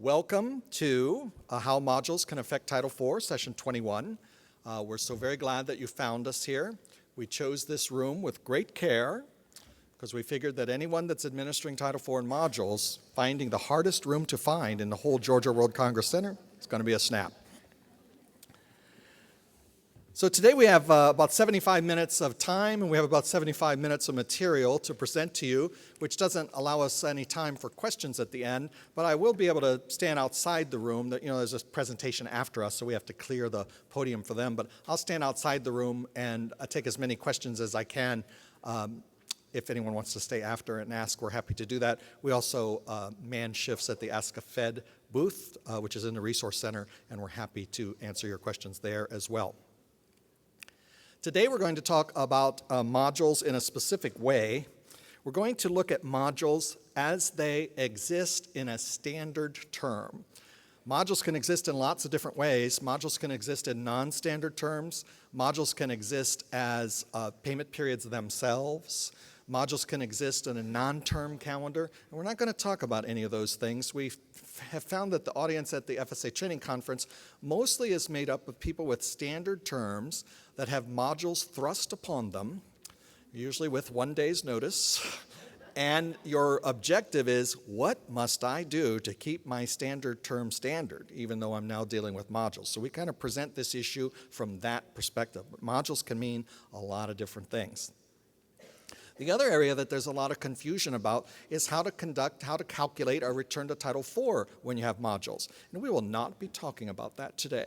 Welcome to How Modules Can Affect Title IV, Session 21. We're so very glad that you found us here. We chose this room with great care because we figured that anyone that's administering Title IV and modules, finding the hardest room to find in the whole Georgia World Congress Center, is going to be a snap. So today we have about 75 minutes of time, and we have about 75 minutes of material to present to you, which doesn't allow us any time for questions at the end, but I will be able to stand outside the room. There's a presentation after us, so we have to clear the podium for them, but I'll stand outside the room and take as many questions as I can. If anyone wants to stay after and ask, we're happy to do that. We also man shifts at the Ask a Fed booth, which is in the Resource Center, and we're happy to answer your questions there as well. Today we're going to talk about modules in a specific way. We're going to look at modules as they exist in a standard term. Modules can exist in lots of different ways. Modules can exist in non-standard terms. Modules can exist as payment periods themselves. Modules can exist in a non-term calendar. And we're not going to talk about any of those things. We have found that the audience at the FSA Training Conference mostly is made up of people with standard terms that have modules thrust upon them, usually with 1 day's notice. And your objective is, what must I do to keep my standard term standard, even though I'm now dealing with modules? So we kind of present this issue from that perspective. But modules can mean a lot of different things. The other area that there's a lot of confusion about is how to calculate a return to Title IV when you have modules. And we will not be talking about that today.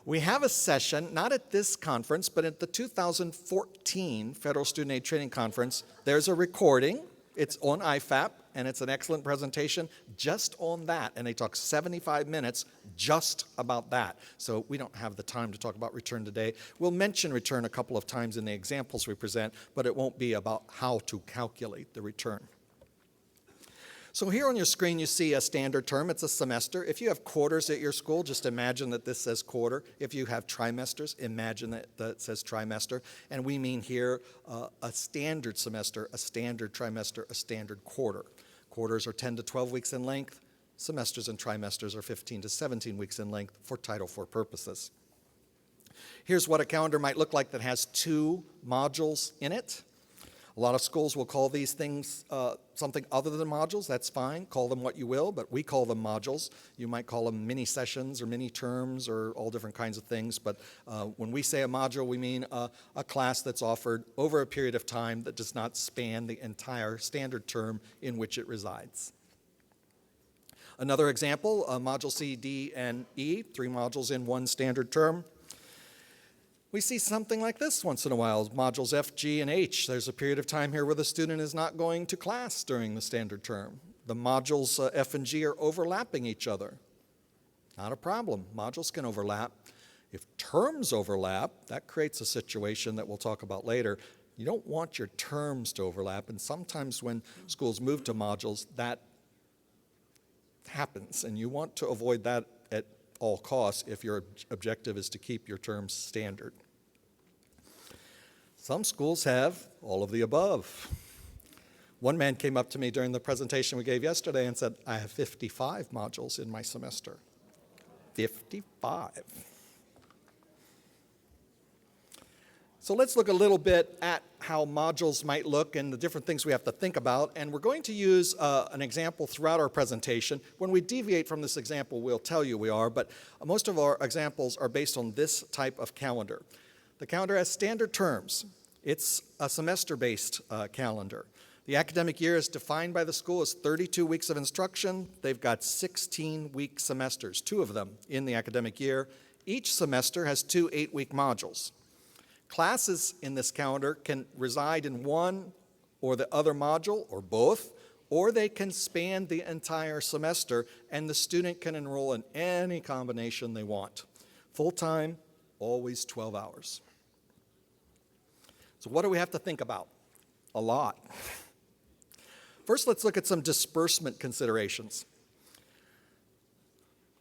We have a session, not at this conference, but at the 2014 Federal Student Aid Training Conference. There's a recording. It's on IFAP, and it's an excellent presentation just on that. And they talk 75 minutes just about that. So we don't have the time to talk about return today. We'll mention return a couple of times in the examples we present, but it won't be about how to calculate the return. So here on your screen you see a standard term. It's a semester. If you have quarters at your school, just imagine that this says quarter. If you have trimesters, imagine that it says trimester. And we mean here a standard semester, a standard trimester, a standard quarter. Quarters are 10 to 12 weeks in length. Semesters and trimesters are 15 to 17 weeks in length for Title IV purposes. Here's what a calendar might look like that has 2 modules in it. A lot of schools will call these things something other than modules. That's fine. Call them what you will, but we call them modules. You might call them mini sessions or mini terms or all different kinds of things. But when we say a module, we mean a class that's offered over a period of time that does not span the entire standard term in which it resides. Another example, Module C, D, and E, 3 modules in 1 standard term. We see something like this once in a while, modules F, G, and H. There's a period of time here where the student is not going to class during the standard term. The modules F and G are overlapping each other. Not a problem. Modules can overlap. If terms overlap, that creates a situation that we'll talk about later. You don't want your terms to overlap, and sometimes when schools move to modules, that happens, and you want to avoid that at all costs if your objective is to keep your terms standard. Some schools have all of the above. One man came up to me during the presentation we gave yesterday and said, I have 55 modules in my semester. 55. So let's look a little bit at how modules might look and the different things we have to think about. And we're going to use an example throughout our presentation. When we deviate from this example, we'll tell you we are, but most of our examples are based on this type of calendar. The calendar has standard terms. It's a semester-based calendar. The academic year is defined by the school as 32 weeks of instruction. They've got 16-week semesters, 2 of them in the academic year. Each semester has 2 8-week modules. Classes in this calendar can reside in one or the other module, or both, or they can span the entire semester, and the student can enroll in any combination they want. Full-time, always 12 hours. So what do we have to think about? A lot. First, let's look at some disbursement considerations.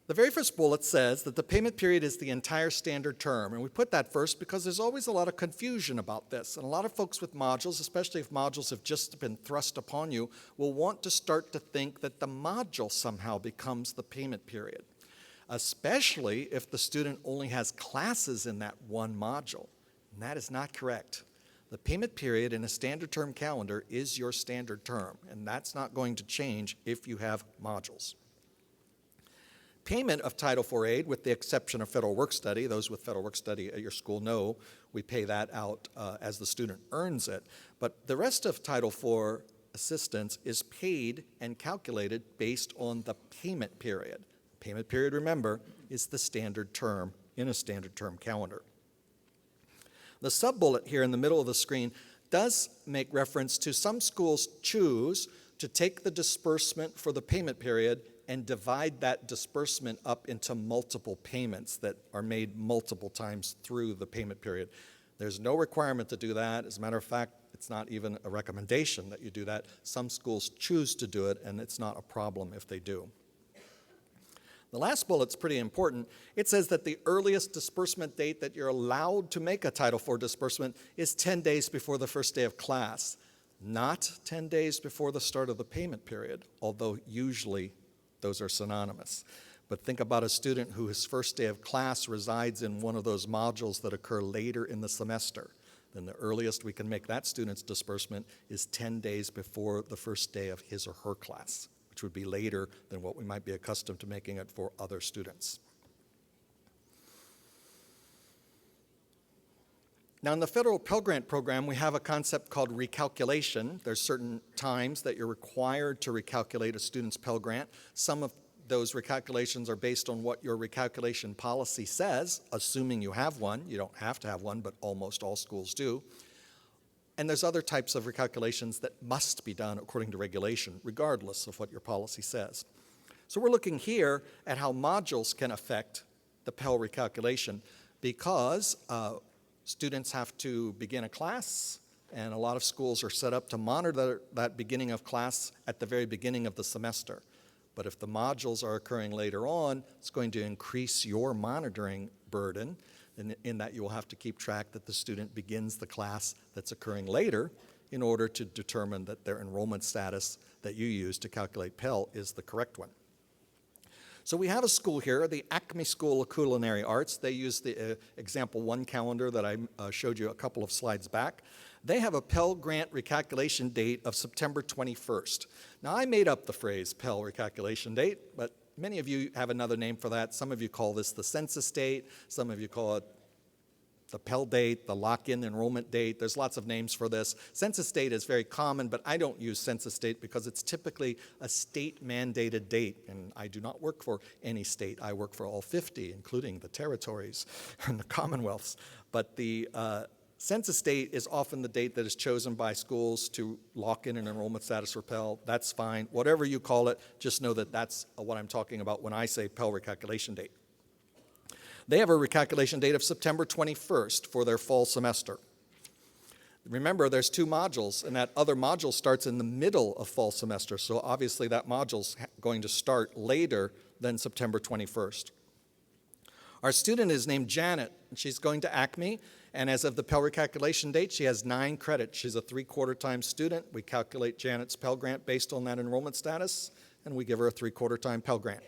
The very first bullet says that the payment period is the entire standard term, and we put that first because there's always a lot of confusion about this, and a lot of folks with modules, especially if modules have just been thrust upon you, will want to start to think that the module somehow becomes the payment period, especially if the student only has classes in that one module, and that is not correct. The payment period in a standard term calendar is your standard term, and that's not going to change if you have modules. Payment of Title IV aid, with the exception of federal work study, those with federal work study at your school know we pay that out as the student earns it, but the rest of Title IV assistance is paid and calculated based on the payment period. Payment period, remember, is the standard term in a standard term calendar. The sub-bullet here in the middle of the screen does make reference to some schools choose to take the disbursement for the payment period and divide that disbursement up into multiple payments that are made multiple times through the payment period. There's no requirement to do that. As a matter of fact, it's not even a recommendation that you do that. Some schools choose to do it, and it's not a problem if they do. The last bullet's pretty important. It says that the earliest disbursement date that you're allowed to make a Title IV disbursement is 10 days before the first day of class, not 10 days before the start of the payment period, although usually those are synonymous. But think about a student whose first day of class resides in one of those modules that occur later in the semester. Then the earliest we can make that student's disbursement is 10 days before the first day of his or her class, which would be later than what we might be accustomed to making it for other students. Now, in the federal Pell Grant program, we have a concept called recalculation. There's certain times that you're required to recalculate a student's Pell Grant. Some of those recalculations are based on what your recalculation policy says, assuming you have one. You don't have to have one, but almost all schools do. And there's other types of recalculations that must be done according to regulation, regardless of what your policy says. So we're looking here at how modules can affect the Pell recalculation because students have to begin a class, and a lot of schools are set up to monitor that beginning of class at the very beginning of the semester. But if the modules are occurring later on, it's going to increase your monitoring burden in that you will have to keep track that the student begins the class that's occurring later in order to determine that their enrollment status that you use to calculate Pell is the correct one. So we have a school here, the Acme School of Culinary Arts. They use the example 1 calendar that I showed you a couple of slides back. They have a Pell Grant recalculation date of September 21st. Now, I made up the phrase Pell recalculation date, but many of you have another name for that. Some of you call this the census date. Some of you call it the Pell date, the lock-in enrollment date. There's lots of names for this. Census date is very common, but I don't use census date because it's typically a state-mandated date, and I do not work for any state. I work for all 50, including the territories and the commonwealths. But the census date is often the date that is chosen by schools to lock in an enrollment status for Pell. That's fine. Whatever you call it, just know that that's what I'm talking about when I say Pell recalculation date. They have a recalculation date of September 21st for their fall semester. Remember, there's 2 modules, and that other module starts in the middle of fall semester, so obviously that module's going to start later than September 21st. Our student is named Janet, and she's going to Acme, and as of the Pell recalculation date, she has 9 credits. She's a 3/4 time student. We calculate Janet's Pell Grant based on that enrollment status, and we give her a 3/4 time Pell Grant.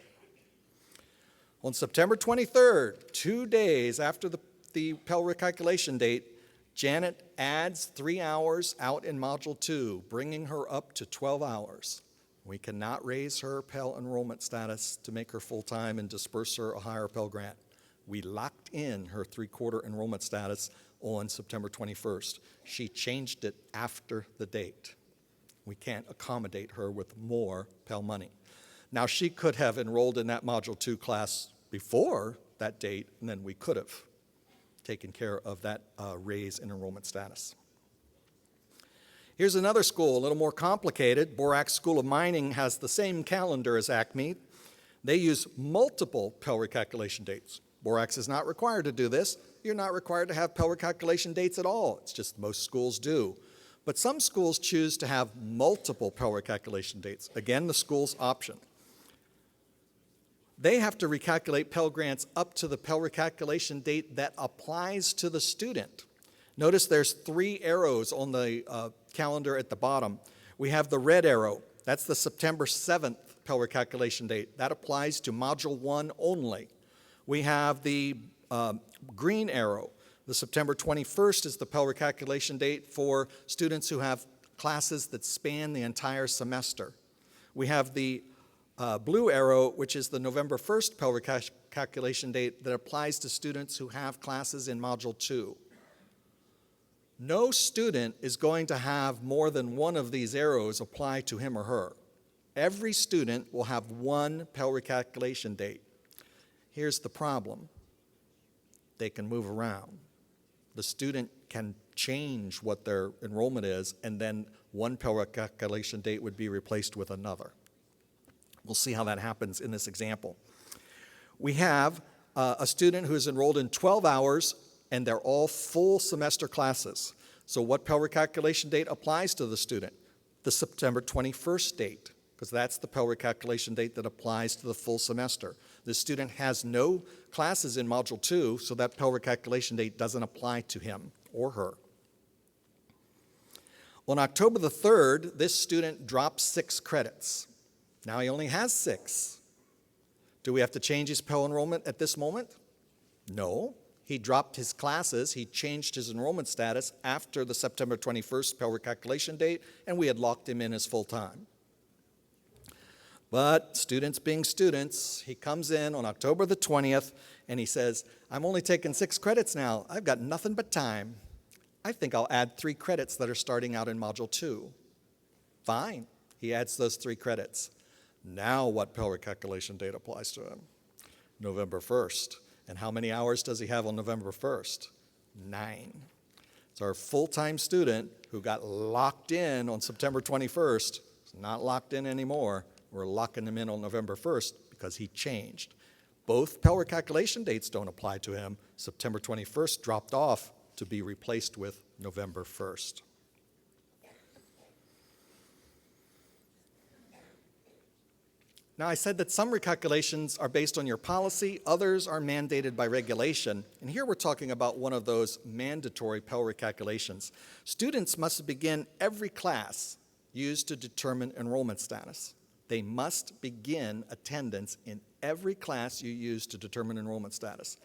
On September 23rd, 2 days after the Pell recalculation date, Janet adds 3 hours out in Module 2, bringing her up to 12 hours. We cannot raise her Pell enrollment status to make her full-time and disperse her a higher Pell Grant. We locked in her 3/4 enrollment status on September 21st. She changed it after the date. We can't accommodate her with more Pell money. Now, she could have enrolled in that Module 2 class before that date, and then we could have taken care of that raise in enrollment status. Here's another school, a little more complicated. Borax School of Mining has the same calendar as Acme. They use multiple Pell recalculation dates. Borax is not required to do this. You're not required to have Pell recalculation dates at all. It's just most schools do. But some schools choose to have multiple Pell recalculation dates. Again, the school's option. they have to recalculate Pell Grants up to the Pell recalculation date that applies to the student. Notice there's 3 arrows on the calendar at the bottom. We have the red arrow. That's the September 7th Pell recalculation date. That applies to Module 1 only. We have the green arrow. The September 21st is the Pell recalculation date for students who have classes that span the entire semester. We have the blue arrow, which is the November 1st Pell recalculation date that applies to students who have classes in Module 2. No student is going to have more than one of these arrows apply to him or her. Every student will have one Pell recalculation date. Here's the problem. They can move around. The student can change what their enrollment is, and then one Pell recalculation date would be replaced with another. We'll see how that happens in this example. We have a student who is enrolled in 12 hours, and they're all full semester classes. So what Pell recalculation date applies to the student? The September 21st date, because that's the Pell recalculation date that applies to the full semester. The student has no classes in Module 2, so that Pell recalculation date doesn't apply to him or her. On October the 3rd, this student drops 6 credits. Now he only has 6. Do we have to change his Pell enrollment at this moment? No. He dropped his classes. He changed his enrollment status after the September 21st Pell recalculation date, and we had locked him in as full-time. But students being students, he comes in on October the 20th, and he says, I'm only taking 6 credits now. I've got nothing but time. I think I'll add 3 credits that are starting out in Module 2. Fine. He adds those 3 credits. Now what Pell recalculation date applies to him? November 1st. And how many hours does he have on November 1st? 9. So our full-time student who got locked in on September 21st is not locked in anymore. We're locking him in on November 1st because he changed. Both Pell recalculation dates don't apply to him. September 21st dropped off to be replaced with November 1st. Now, I said that some recalculations are based on your policy, others are mandated by regulation, and here we're talking about one of those mandatory Pell recalculations. Students must begin every class used to determine enrollment status. They must begin attendance in every class you use to determine enrollment status.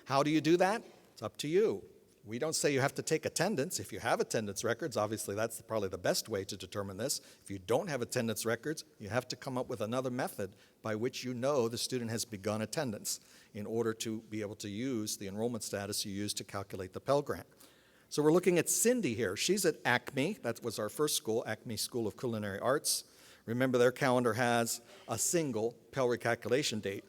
How do you do that? It's up to you. We don't say you have to take attendance. If you have attendance records, obviously that's probably the best way to determine this. If you don't have attendance records, you have to come up with another method by which you know the student has begun attendance in order to be able to use the enrollment status you use to calculate the Pell Grant. So we're looking at Cindy here. She's at Acme. That was our first school, Acme School of Culinary Arts. Remember, their calendar has a single Pell recalculation date.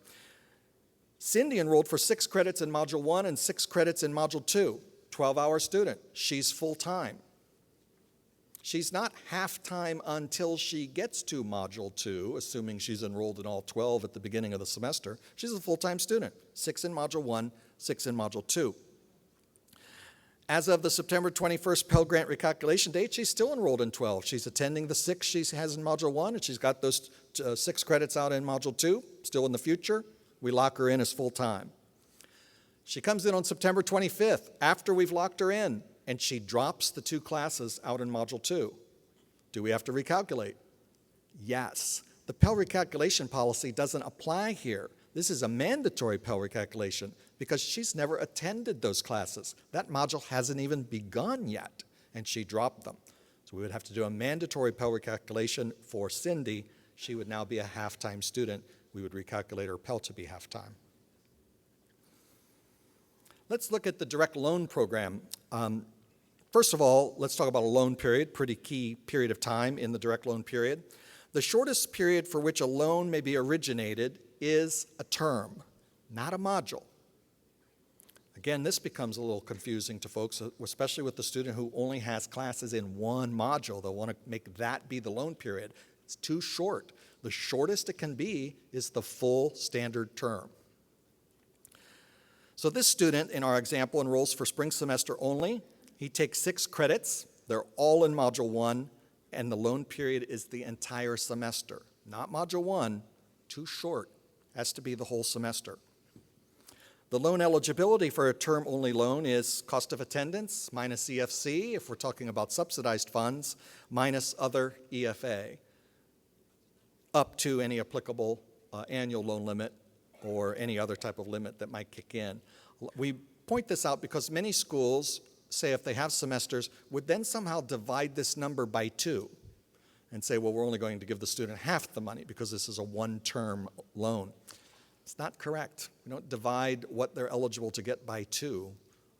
Cindy enrolled for 6 credits in Module 1 and 6 credits in Module 2. 12-hour student. She's full-time. She's not half-time until she gets to Module 2, assuming she's enrolled in all 12 at the beginning of the semester. She's a full-time student. 6 in Module 1, 6 in Module 2. As of the September 21st Pell Grant recalculation date, she's still enrolled in 12. She's attending the 6 she has in Module 1, and she's got those 6 credits out in Module 2. Still in the future, we lock her in as full-time. She comes in on September 25th after we've locked her in, and she drops the 2 classes out in Module 2. Do we have to recalculate? Yes. The Pell recalculation policy doesn't apply here. This is a mandatory Pell recalculation because she's never attended those classes. That module hasn't even begun yet, and she dropped them. So we would have to do a mandatory Pell recalculation for Cindy. She would now be a half-time student. We would recalculate her Pell to be half-time. Let's look at the direct loan program. First of all, let's talk about a loan period, pretty key period of time in the direct loan period. The shortest period for which a loan may be originated is a term, not a module. Again, this becomes a little confusing to folks, especially with the student who only has classes in one module. They'll want to make that be the loan period. It's too short. The shortest it can be is the full standard term. So this student, in our example, enrolls for spring semester only. He takes 6 credits. They're all in Module 1, and the loan period is the entire semester. Not Module 1, too short. Has to be the whole semester. The loan eligibility for a term-only loan is cost of attendance minus EFC, if we're talking about subsidized funds, minus other EFA, up to any applicable annual loan limit or any other type of limit that might kick in. We point this out because many schools, say if they have semesters, would then somehow divide this number by 2 and say, well, we're only going to give the student half the money because this is a one-term loan. It's not correct. We don't divide what they're eligible to get by 2.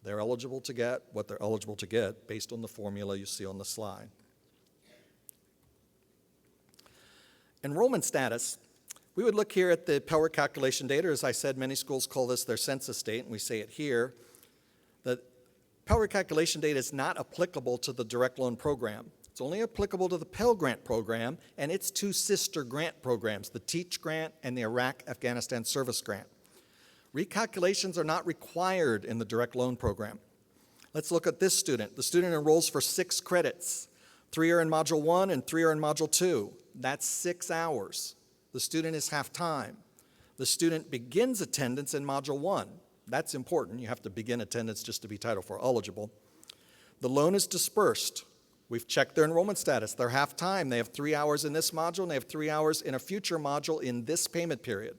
They're eligible to get what they're eligible to get based on the formula you see on the slide. Enrollment status. We would look here at the Pell Grant calculation data. As I said, many schools call this their census date, and we say it here. The Pell Grant calculation data is not applicable to the direct loan program. It's only applicable to the Pell Grant program and its 2 sister grant programs, the Teach Grant and the Iraq-Afghanistan Service Grant. Recalculations are not required in the direct loan program. Let's look at this student. The student enrolls for 6 credits. 3 are in Module 1 and 3 are in Module 2. That's 6 hours. The student is half-time. The student begins attendance in Module 1. That's important. You have to begin attendance just to be Title IV eligible. The loan is dispersed. We've checked their enrollment status. They're half-time. They have 3 hours in this module, and they have 3 hours in a future module in this payment period.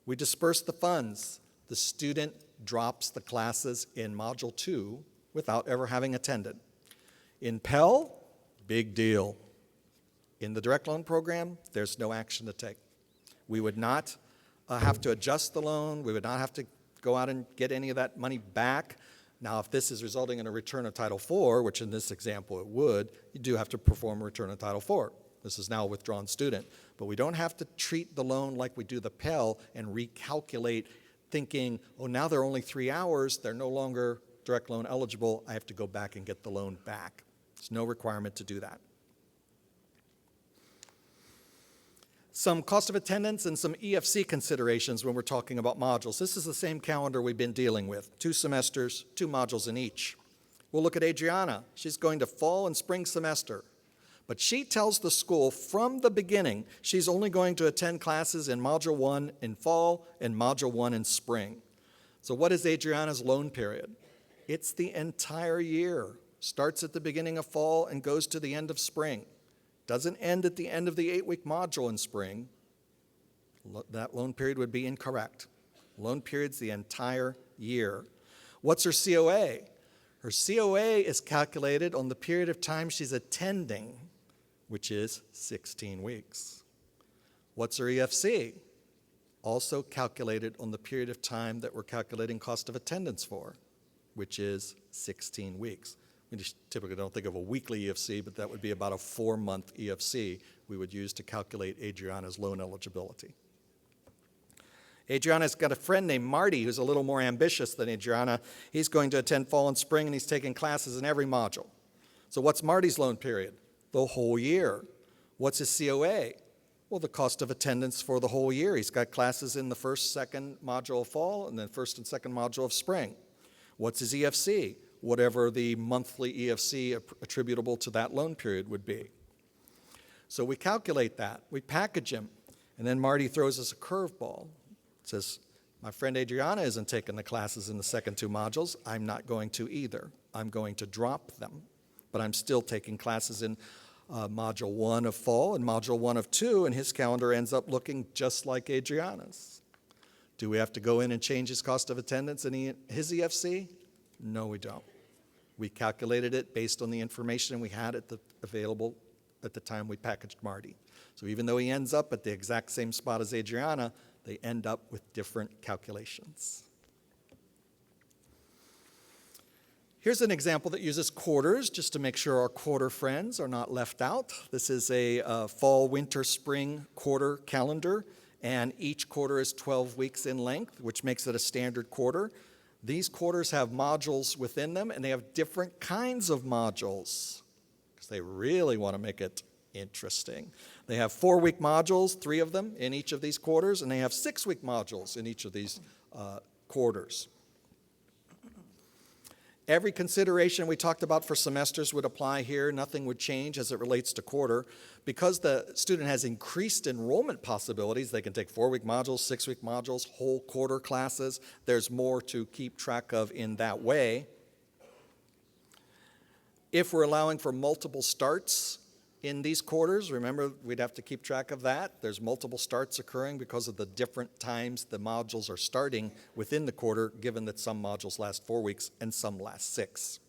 We disperse the funds. The student drops the classes in Module 2 without ever having attended. In Pell, big deal. In the direct loan program, there's no action to take. We would not have to adjust the loan. We would not have to go out and get any of that money back. Now, if this is resulting in a return of Title IV, which in this example it would, you do have to perform a return of Title IV. This is now a withdrawn student. But we don't have to treat the loan like we do the Pell and recalculate thinking, oh, now they're only 3 hours, they're no longer direct loan eligible, I have to go back and get the loan back. There's no requirement to do that. Some cost of attendance and some EFC considerations when we're talking about modules. This is the same calendar we've been dealing with. 2 semesters, 2 modules in each. We'll look at Adriana. She's going to fall and spring semester. But she tells the school from the beginning she's only going to attend classes in Module 1 in fall and Module 1 in spring. So what is Adriana's loan period? It's the entire year. Starts at the beginning of fall and goes to the end of spring. Doesn't end at the end of the 8-week module in spring. That loan period would be incorrect. Loan period's the entire year. What's her COA? Her COA is calculated on the period of time she's attending, which is 16 weeks. What's her EFC? Also calculated on the period of time that we're calculating cost of attendance for, which is 16 weeks. We just typically don't think of a weekly EFC, but that would be about a 4-month EFC we would use to calculate Adriana's loan eligibility. Adriana's got a friend named Marty who's a little more ambitious than Adriana. He's going to attend fall and spring, and he's taking classes in every module. So what's Marty's loan period? The whole year. What's his COA? Well, the cost of attendance for the whole year. He's got classes in the first, second module of fall, and then first and second module of spring. What's his EFC? Whatever the monthly EFC attributable to that loan period would be. So we calculate that. We package him. And then Marty throws us a curveball. Says, my friend Adriana isn't taking the classes in the second 2 modules. I'm not going to either. I'm going to drop them. But I'm still taking classes in Module 1 of fall and Module 1 of 2, and his calendar ends up looking just like Adriana's. Do we have to go in and change his cost of attendance and his EFC? No, we don't. We calculated it based on the information we had available at the time we packaged Marty. So even though he ends up at the exact same spot as Adriana, they end up with different calculations. Here's an example that uses quarters, just to make sure our quarter friends are not left out. This is a fall, winter, spring quarter calendar, and each quarter is 12 weeks in length, which makes it a standard quarter. These quarters have modules within them, and they have different kinds of modules, because they really want to make it interesting. They have 4-week modules, 3 of them in each of these quarters, and they have 6-week modules in each of these quarters. Every consideration we talked about for semesters would apply here. Nothing would change as it relates to quarter. Because the student has increased enrollment possibilities, they can take 4-week modules, 6-week modules, whole quarter classes. There's more to keep track of in that way. If we're allowing for multiple starts in these quarters, remember we'd have to keep track of that. There's multiple starts occurring because of the different times the modules are starting within the quarter, given that some modules last 4 weeks and some last 6.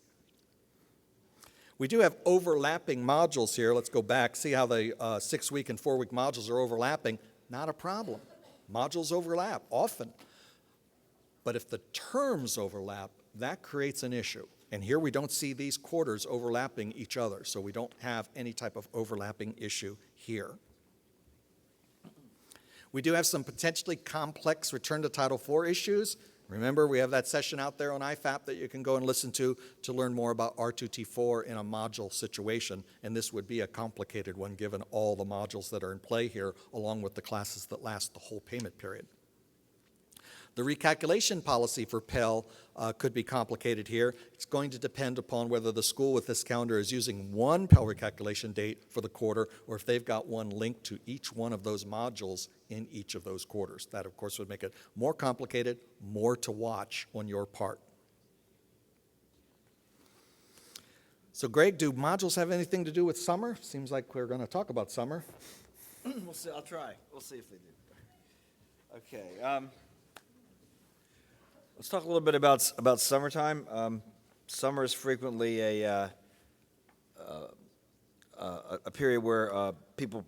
We do have overlapping modules here. Let's go back, see how the 6-week and 4-week modules are overlapping. Not a problem. Modules overlap often. But if the terms overlap, that creates an issue. And here we don't see these quarters overlapping each other, so we don't have any type of overlapping issue here. We do have some potentially complex return to Title IV issues. Remember, we have that session out there on IFAP that you can go and listen to learn more about R2T4 in a module situation, and this would be a complicated one given all the modules that are in play here, along with the classes that last the whole payment period. The recalculation policy for Pell could be complicated here. It's going to depend upon whether the school with this calendar is using one Pell recalculation date for the quarter or if they've got one linked to each one of those modules in each of those quarters. That, of course, would make it more complicated, more to watch on your part. So, Greg, do modules have anything to do with summer? Seems like we're going to talk about summer. We'll see. I'll try. We'll see if they do. Okay. Let's talk a little bit about summertime. Summer is frequently a period where people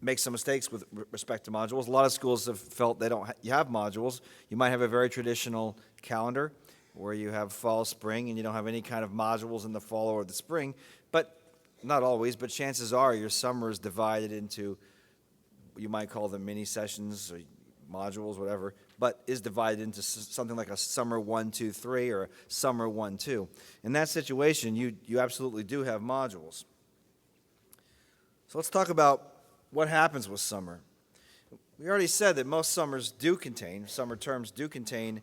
make some mistakes with respect to modules. A lot of schools have felt you have modules. You might have a very traditional calendar where you have fall, spring, and you don't have any kind of modules in the fall or the spring. But not always, but chances are your summer is divided into, you might call them mini sessions or modules, whatever, but is divided into something like a summer 1, 2, 3 or a summer 1, 2. In that situation, you absolutely do have modules. So let's talk about what happens with summer. We already said that most summer terms do contain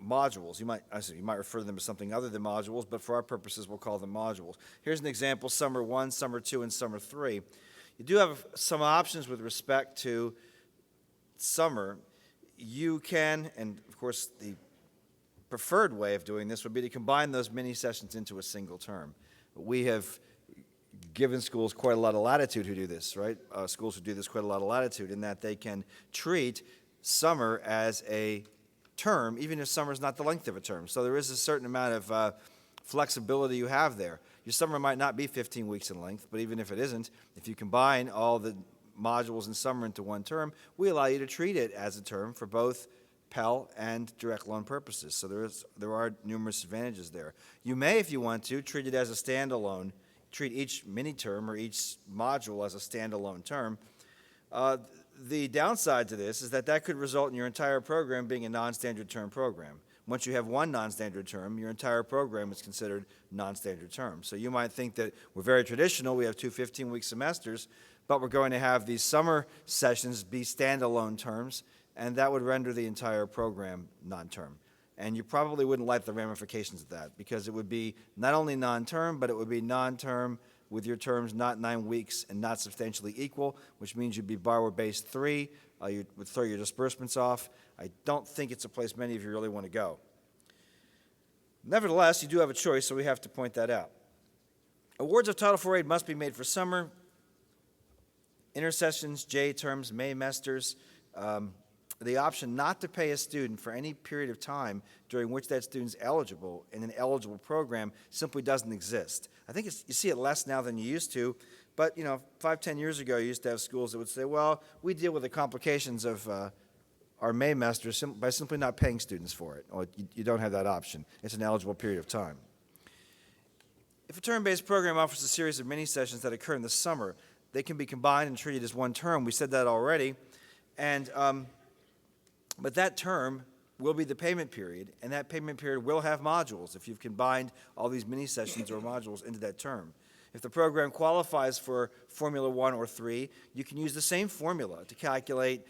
modules. You might refer to them as something other than modules, but for our purposes, we'll call them modules. Here's an example: summer 1, summer 2, and summer 3. You do have some options with respect to summer. You can, and of course the preferred way of doing this would be to combine those mini sessions into a single term. We have given schools quite a lot of latitude who do this, right? Schools who do this quite a lot of latitude in that they can treat summer as a term, even if summer is not the length of a term. So there is a certain amount of flexibility you have there. Your summer might not be 15 weeks in length, but even if it isn't, if you combine all the modules in summer into one term, we allow you to treat it as a term for both Pell and direct loan purposes. So there are numerous advantages there. You may, if you want to, treat it as a standalone, treat each mini-term or each module as a standalone term. The downside to this is that could result in your entire program being a non-standard term program. Once you have one non-standard term, your entire program is considered non-standard term. So you might think that we're very traditional, we have 2 15-week semesters, but we're going to have these summer sessions be standalone terms, and that would render the entire program non-term. And you probably wouldn't like the ramifications of that, because it would be not only non-term, but it would be non-term with your terms not 9 weeks and not substantially equal, which means you'd be borrower-based 3. You would throw your disbursements off. I don't think it's a place many of you really want to go. Nevertheless, you do have a choice, so we have to point that out. Awards of Title IV aid must be made for summer, intersessions, J terms, Maymesters. The option not to pay a student for any period of time during which that student's eligible in an eligible program simply doesn't exist. I think you see it less now than you used to, but 5, 10 years ago, you used to have schools that would say, well, we deal with the complications of our Maymesters by simply not paying students for it. Or you don't have that option. It's an eligible period of time. If a term-based program offers a series of mini-sessions that occur in the summer, they can be combined and treated as one term. We said that already. And but that term will be the payment period, and that payment period will have modules if you've combined all these mini-sessions or modules into that term. If the program qualifies for Formula 1 or 3, you can use the same formula to calculate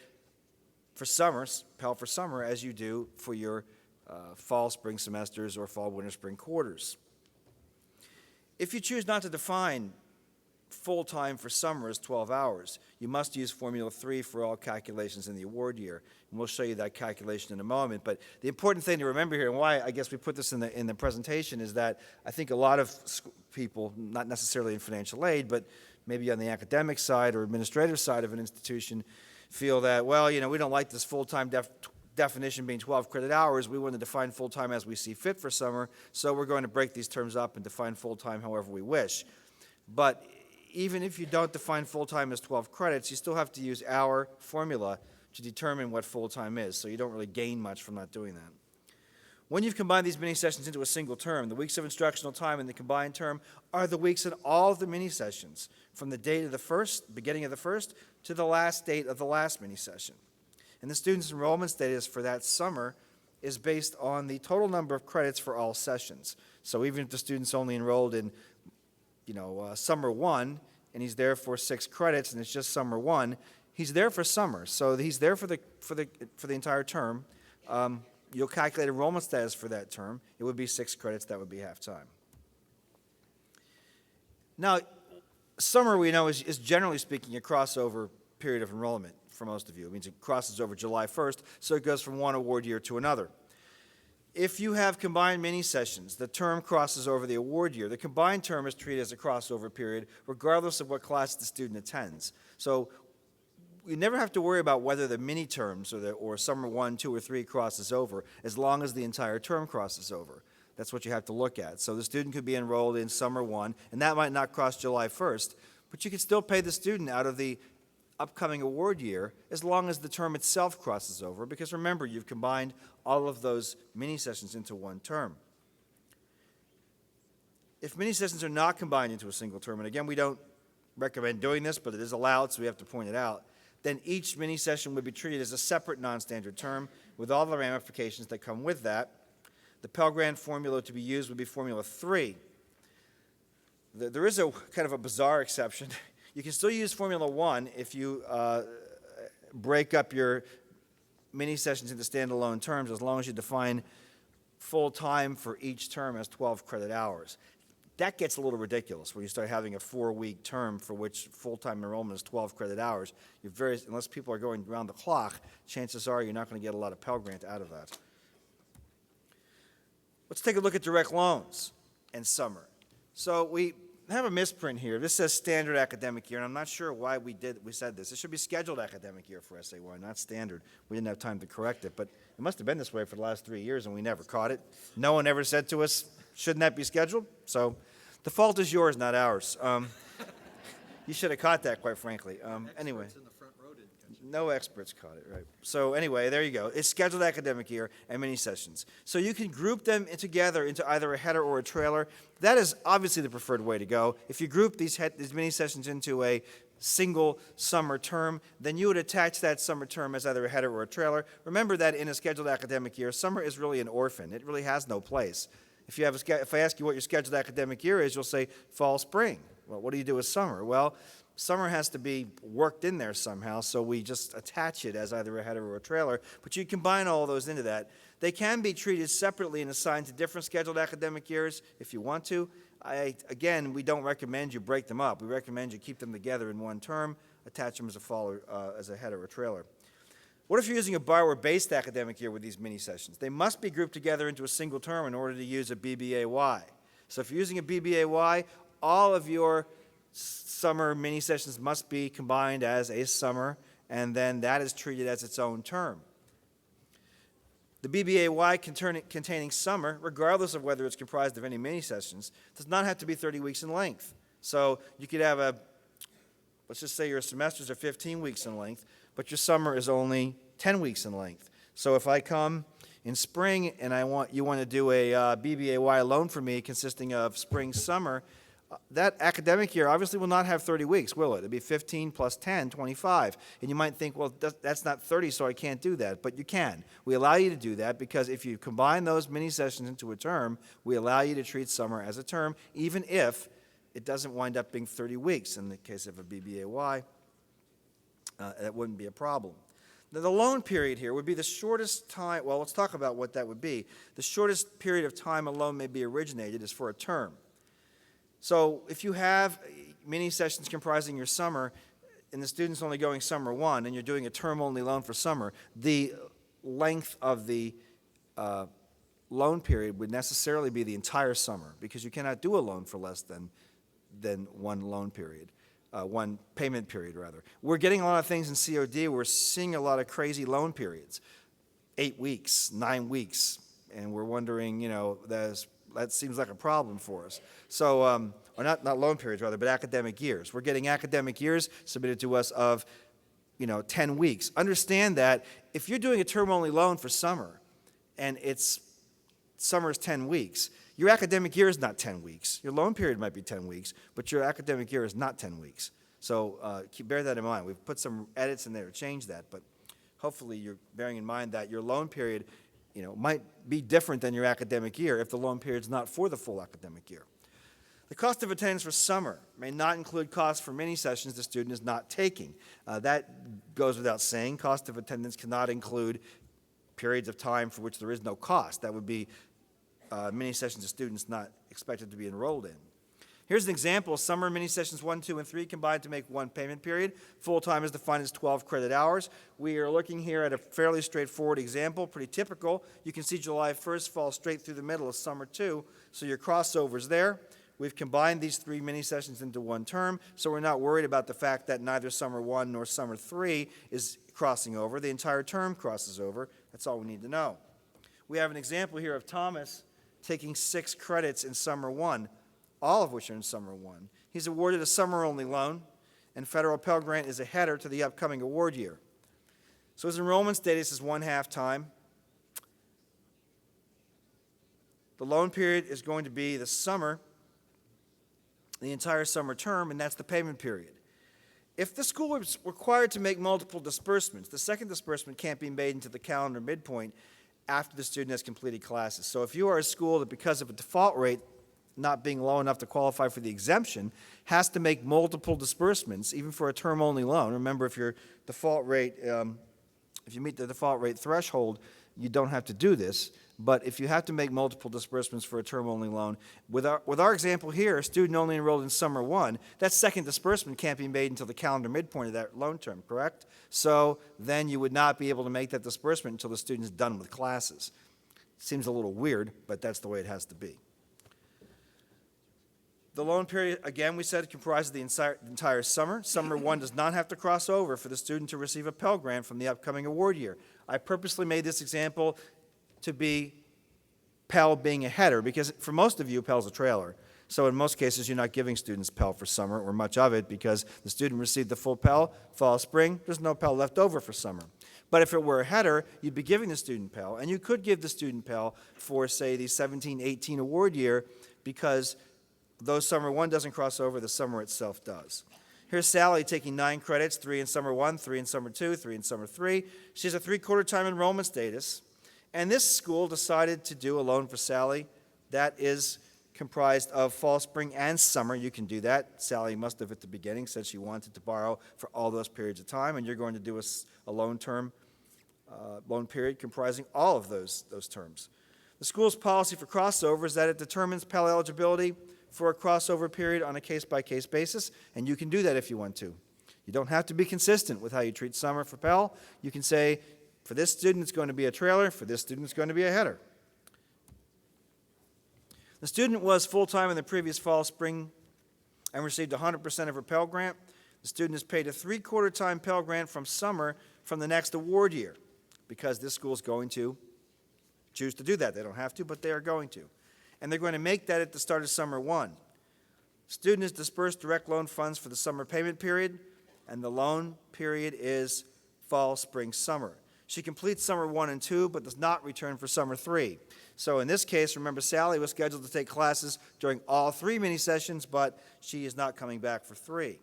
for summer, Pell for summer, as you do for your fall, spring semesters, or fall, winter, spring quarters. If you choose not to define full-time for summer as 12 hours, you must use Formula 3 for all calculations in the award year. And we'll show you that calculation in a moment. But the important thing to remember here, and why I guess we put this in the presentation, is that I think a lot of people, not necessarily in financial aid, but maybe on the academic side or administrative side of an institution, feel that, well, you know, we don't like this full-time definition being 12 credit hours. We want to define full-time as we see fit for summer, so we're going to break these terms up and define full-time however we wish. But even if you don't define full-time as 12 credits, you still have to use our formula to determine what full-time is, so you don't really gain much from not doing that. When you've combined these mini-sessions into a single term, the weeks of instructional time in the combined term are the weeks in all of the mini-sessions, from the date of the first, beginning of the first, to the last date of the last mini-session. And the student's enrollment status for that summer is based on the total number of credits for all sessions. So even if the student's only enrolled in summer 1, and he's there for 6 credits, and it's just summer 1, he's there for summer. So he's there for the entire term. You'll calculate enrollment status for that term. It would be 6 credits. That would be half-time. Now, summer, we know, is generally speaking a crossover period of enrollment for most of you. It means it crosses over July 1st, so it goes from one award year to another. If you have combined mini-sessions, the term crosses over the award year. The combined term is treated as a crossover period, regardless of what class the student attends. So you never have to worry about whether the mini-terms or summer 1, 2, or 3 crosses over, as long as the entire term crosses over. That's what you have to look at. So the student could be enrolled in summer 1, and that might not cross July 1st, but you could still pay the student out of the upcoming award year as long as the term itself crosses over, because remember, you've combined all of those mini-sessions into one term. If mini-sessions are not combined into a single term, and again, we don't recommend doing this, but it is allowed, so we have to point it out, then each mini-session would be treated as a separate non-standard term with all the ramifications that come with that. The Pell Grant formula to be used would be Formula 3. There is a kind of a bizarre exception. You can still use Formula 1 if you break up your mini-sessions into standalone terms, as long as you define full-time for each term as 12 credit hours. That gets a little ridiculous when you start having a 4-week term for which full-time enrollment is 12 credit hours. Unless people are going around the clock, chances are you're not going to get a lot of Pell Grant out of that. Let's take a look at direct loans and summer. So we have a misprint here. This says standard academic year, and I'm not sure why we said this. It should be scheduled academic year for SAY, not standard. We didn't have time to correct it, but it must have been this way for the last 3 years, and we never caught it. No one ever said to us, shouldn't that be scheduled? So the fault is yours, not ours. You should have caught that, quite frankly. Anyway. No experts caught it, right? So anyway, there you go. It's scheduled academic year and mini-sessions. So you can group them together into either a header or a trailer. That is obviously the preferred way to go. If you group these mini-sessions into a single summer term, then you would attach that summer term as either a header or a trailer. Remember that in a scheduled academic year, summer is really an orphan. It really has no place. If I ask you what your scheduled academic year is, you'll say fall, spring. Well, what do you do with summer? Well, summer has to be worked in there somehow, so we just attach it as either a header or a trailer. But you combine all those into that. They can be treated separately and assigned to different scheduled academic years if you want to. Again, we don't recommend you break them up. We recommend you keep them together in one term, attach them as a header or trailer. What if you're using a borrower-based academic year with these mini-sessions? They must be grouped together into a single term in order to use a BBAY. So if you're using a BBAY, all of your summer mini-sessions must be combined as a summer, and then that is treated as its own term. The BBAY containing summer, regardless of whether it's comprised of any mini-sessions, does not have to be 30 weeks in length. So you could have let's just say your semesters are 15 weeks in length, but your summer is only 10 weeks in length. So if I come in spring and you want to do a BBAY loan for me consisting of spring, summer, that academic year obviously will not have 30 weeks, will it? It'll be 15 plus 10, 25. And you might think, well, that's not 30, so I can't do that. But you can. We allow you to do that because if you combine those mini-sessions into a term, we allow you to treat summer as a term, even if it doesn't wind up being 30 weeks. In the case of a BBAY, that wouldn't be a problem. The loan period here would be the shortest time. Well, let's talk about what that would be. The shortest period of time a loan may be originated is for a term. So if you have mini sessions comprising your summer, and the student's only going summer one, and you're doing a term-only loan for summer, the length of the loan period would necessarily be the entire summer, because you cannot do a loan for less than one loan period. One payment period, rather. We're getting a lot of things in COD. We're seeing a lot of crazy loan periods, 8 weeks, 9 weeks, and we're wondering, that seems like a problem for us. So, or not loan periods, rather, but academic years. We're getting academic years submitted to us of, 10 weeks. Understand that if you're doing a term-only loan for summer, and summer is 10 weeks, your academic year is not 10 weeks. Your loan period might be 10 weeks, but your academic year is not 10 weeks. So bear that in mind. We've put some edits in there to change that, but hopefully you're bearing in mind that your loan period, might be different than your academic year if the loan period is not for the full academic year. The cost of attendance for summer may not include costs for mini sessions the student is not taking. That goes without saying. Cost of attendance cannot include periods of time for which there is no cost. That would be mini sessions of students not expected to be enrolled in. Here's an example. Summer mini sessions 1, 2, and 3 combined to make one payment period. Full-time is defined as 12 credit hours. We are looking here at a fairly straightforward example, pretty typical. You can see July 1st falls straight through the middle of summer 2, so your crossover's there. We've combined these 3 mini sessions into one term, so we're not worried about the fact that neither summer 1 nor summer 3 is crossing over. The entire term crosses over. That's all we need to know. We have an example here of Thomas taking 6 credits in summer 1, all of which are in summer 1. He's awarded a summer-only loan, and federal Pell Grant is a header to the upcoming award year. So his enrollment status is 1/2 time. The loan period is going to be the summer, the entire summer term, and that's the payment period. If the school is required to make multiple disbursements, the second disbursement can't be made into the calendar midpoint after the student has completed classes. So if you are a school that, because of a default rate not being low enough to qualify for the exemption, has to make multiple disbursements, even for a term-only loan. Remember, if your default rate, if you meet the default rate threshold, you don't have to do this. But if you have to make multiple disbursements for a term-only loan, with our example here, a student only enrolled in summer 1, that second disbursement can't be made until the calendar midpoint of that loan term, correct? So then you would not be able to make that disbursement until the student is done with classes. Seems a little weird, but that's the way it has to be. The loan period, again, we said, comprises the entire summer. Summer 1 does not have to cross over for the student to receive a Pell Grant from the upcoming award year. I purposely made this example to be Pell being a header, because for most of you, Pell's a trailer. So in most cases, you're not giving students Pell for summer, or much of it, because the student received the full Pell, fall, spring, there's no Pell left over for summer. But if it were a header, you'd be giving the student Pell, and you could give the student Pell for, say, the 17-18 award year, because though summer 1 doesn't cross over, the summer itself does. Here's Sally taking 9 credits, 3 in summer 1, 3 in summer 2, 3 in summer 3. She has a 3/4 time enrollment status. And this school decided to do a loan for Sally that is comprised of fall, spring, and summer. You can do that. Sally must have at the beginning said she wanted to borrow for all those periods of time, and you're going to do a loan period comprising all of those terms. The school's policy for crossover is that it determines Pell eligibility for a crossover period on a case-by-case basis, and you can do that if you want to. You don't have to be consistent with how you treat summer for Pell. You can say, for this student, it's going to be a trailer. For this student, it's going to be a header. The student was full-time in the previous fall, spring, and received 100% of her Pell Grant. The student is paid a 3/4 time Pell Grant from summer from the next award year, because this school is going to choose to do that. They don't have to, but they are going to. And they're going to make that at the start of summer 1. Student has dispersed direct loan funds for the summer payment period, and the loan period is fall, spring, summer. She completes summer 1 and 2, but does not return for summer 3. So in this case, remember, Sally was scheduled to take classes during all 3 mini sessions, but she is not coming back for 3.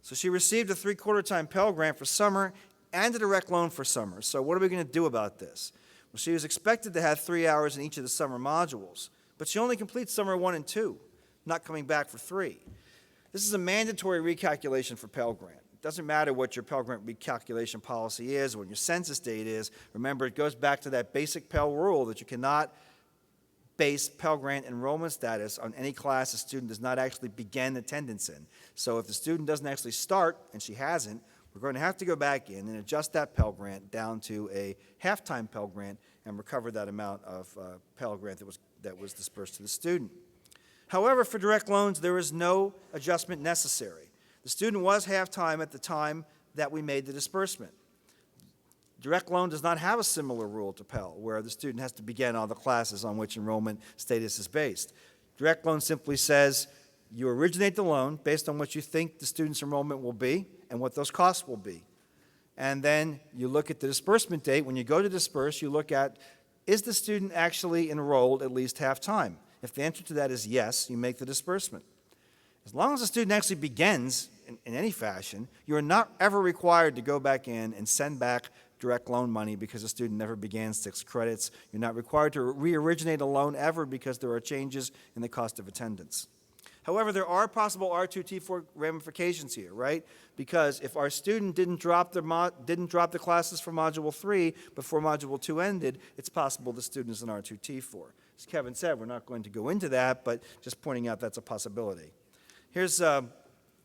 So she received a 3/4 time Pell Grant for summer and a direct loan for summer. So what are we going to do about this? Well, she was expected to have 3 hours in each of the summer modules, but she only completes summer 1 and 2, not coming back for 3. This is a mandatory recalculation for Pell Grant. doesn't matter what your Pell Grant recalculation policy is, what your census date is. Remember, it goes back to that basic Pell rule that you cannot base Pell Grant enrollment status on any class a student does not actually begin attendance in. So if the student doesn't actually start, and she hasn't, we're going to have to go back in and adjust that Pell Grant down to a half-time Pell Grant and recover that amount of Pell Grant that was dispersed to the student. However, for direct loans, there is no adjustment necessary. The student was half-time at the time that we made the disbursement. Direct loan does not have a similar rule to Pell, where the student has to begin all the classes on which enrollment status is based. Direct loan simply says you originate the loan based on what you think the student's enrollment will be and what those costs will be. And then you look at the disbursement date. When you go to disperse, you look at, is the student actually enrolled at least half-time? If the answer to that is yes, you make the disbursement. As long as the student actually begins in any fashion, you are not ever required to go back in and send back direct loan money because the student never began 6 credits. You're not required to re-originate a loan ever because there are changes in the cost of attendance. However, there are possible R2T4 ramifications here, right? Because if our student didn't drop the classes for Module 3 before Module 2 ended, it's possible the student is an R2T4. As Kevin said, we're not going to go into that, but just pointing out that's a possibility. Here's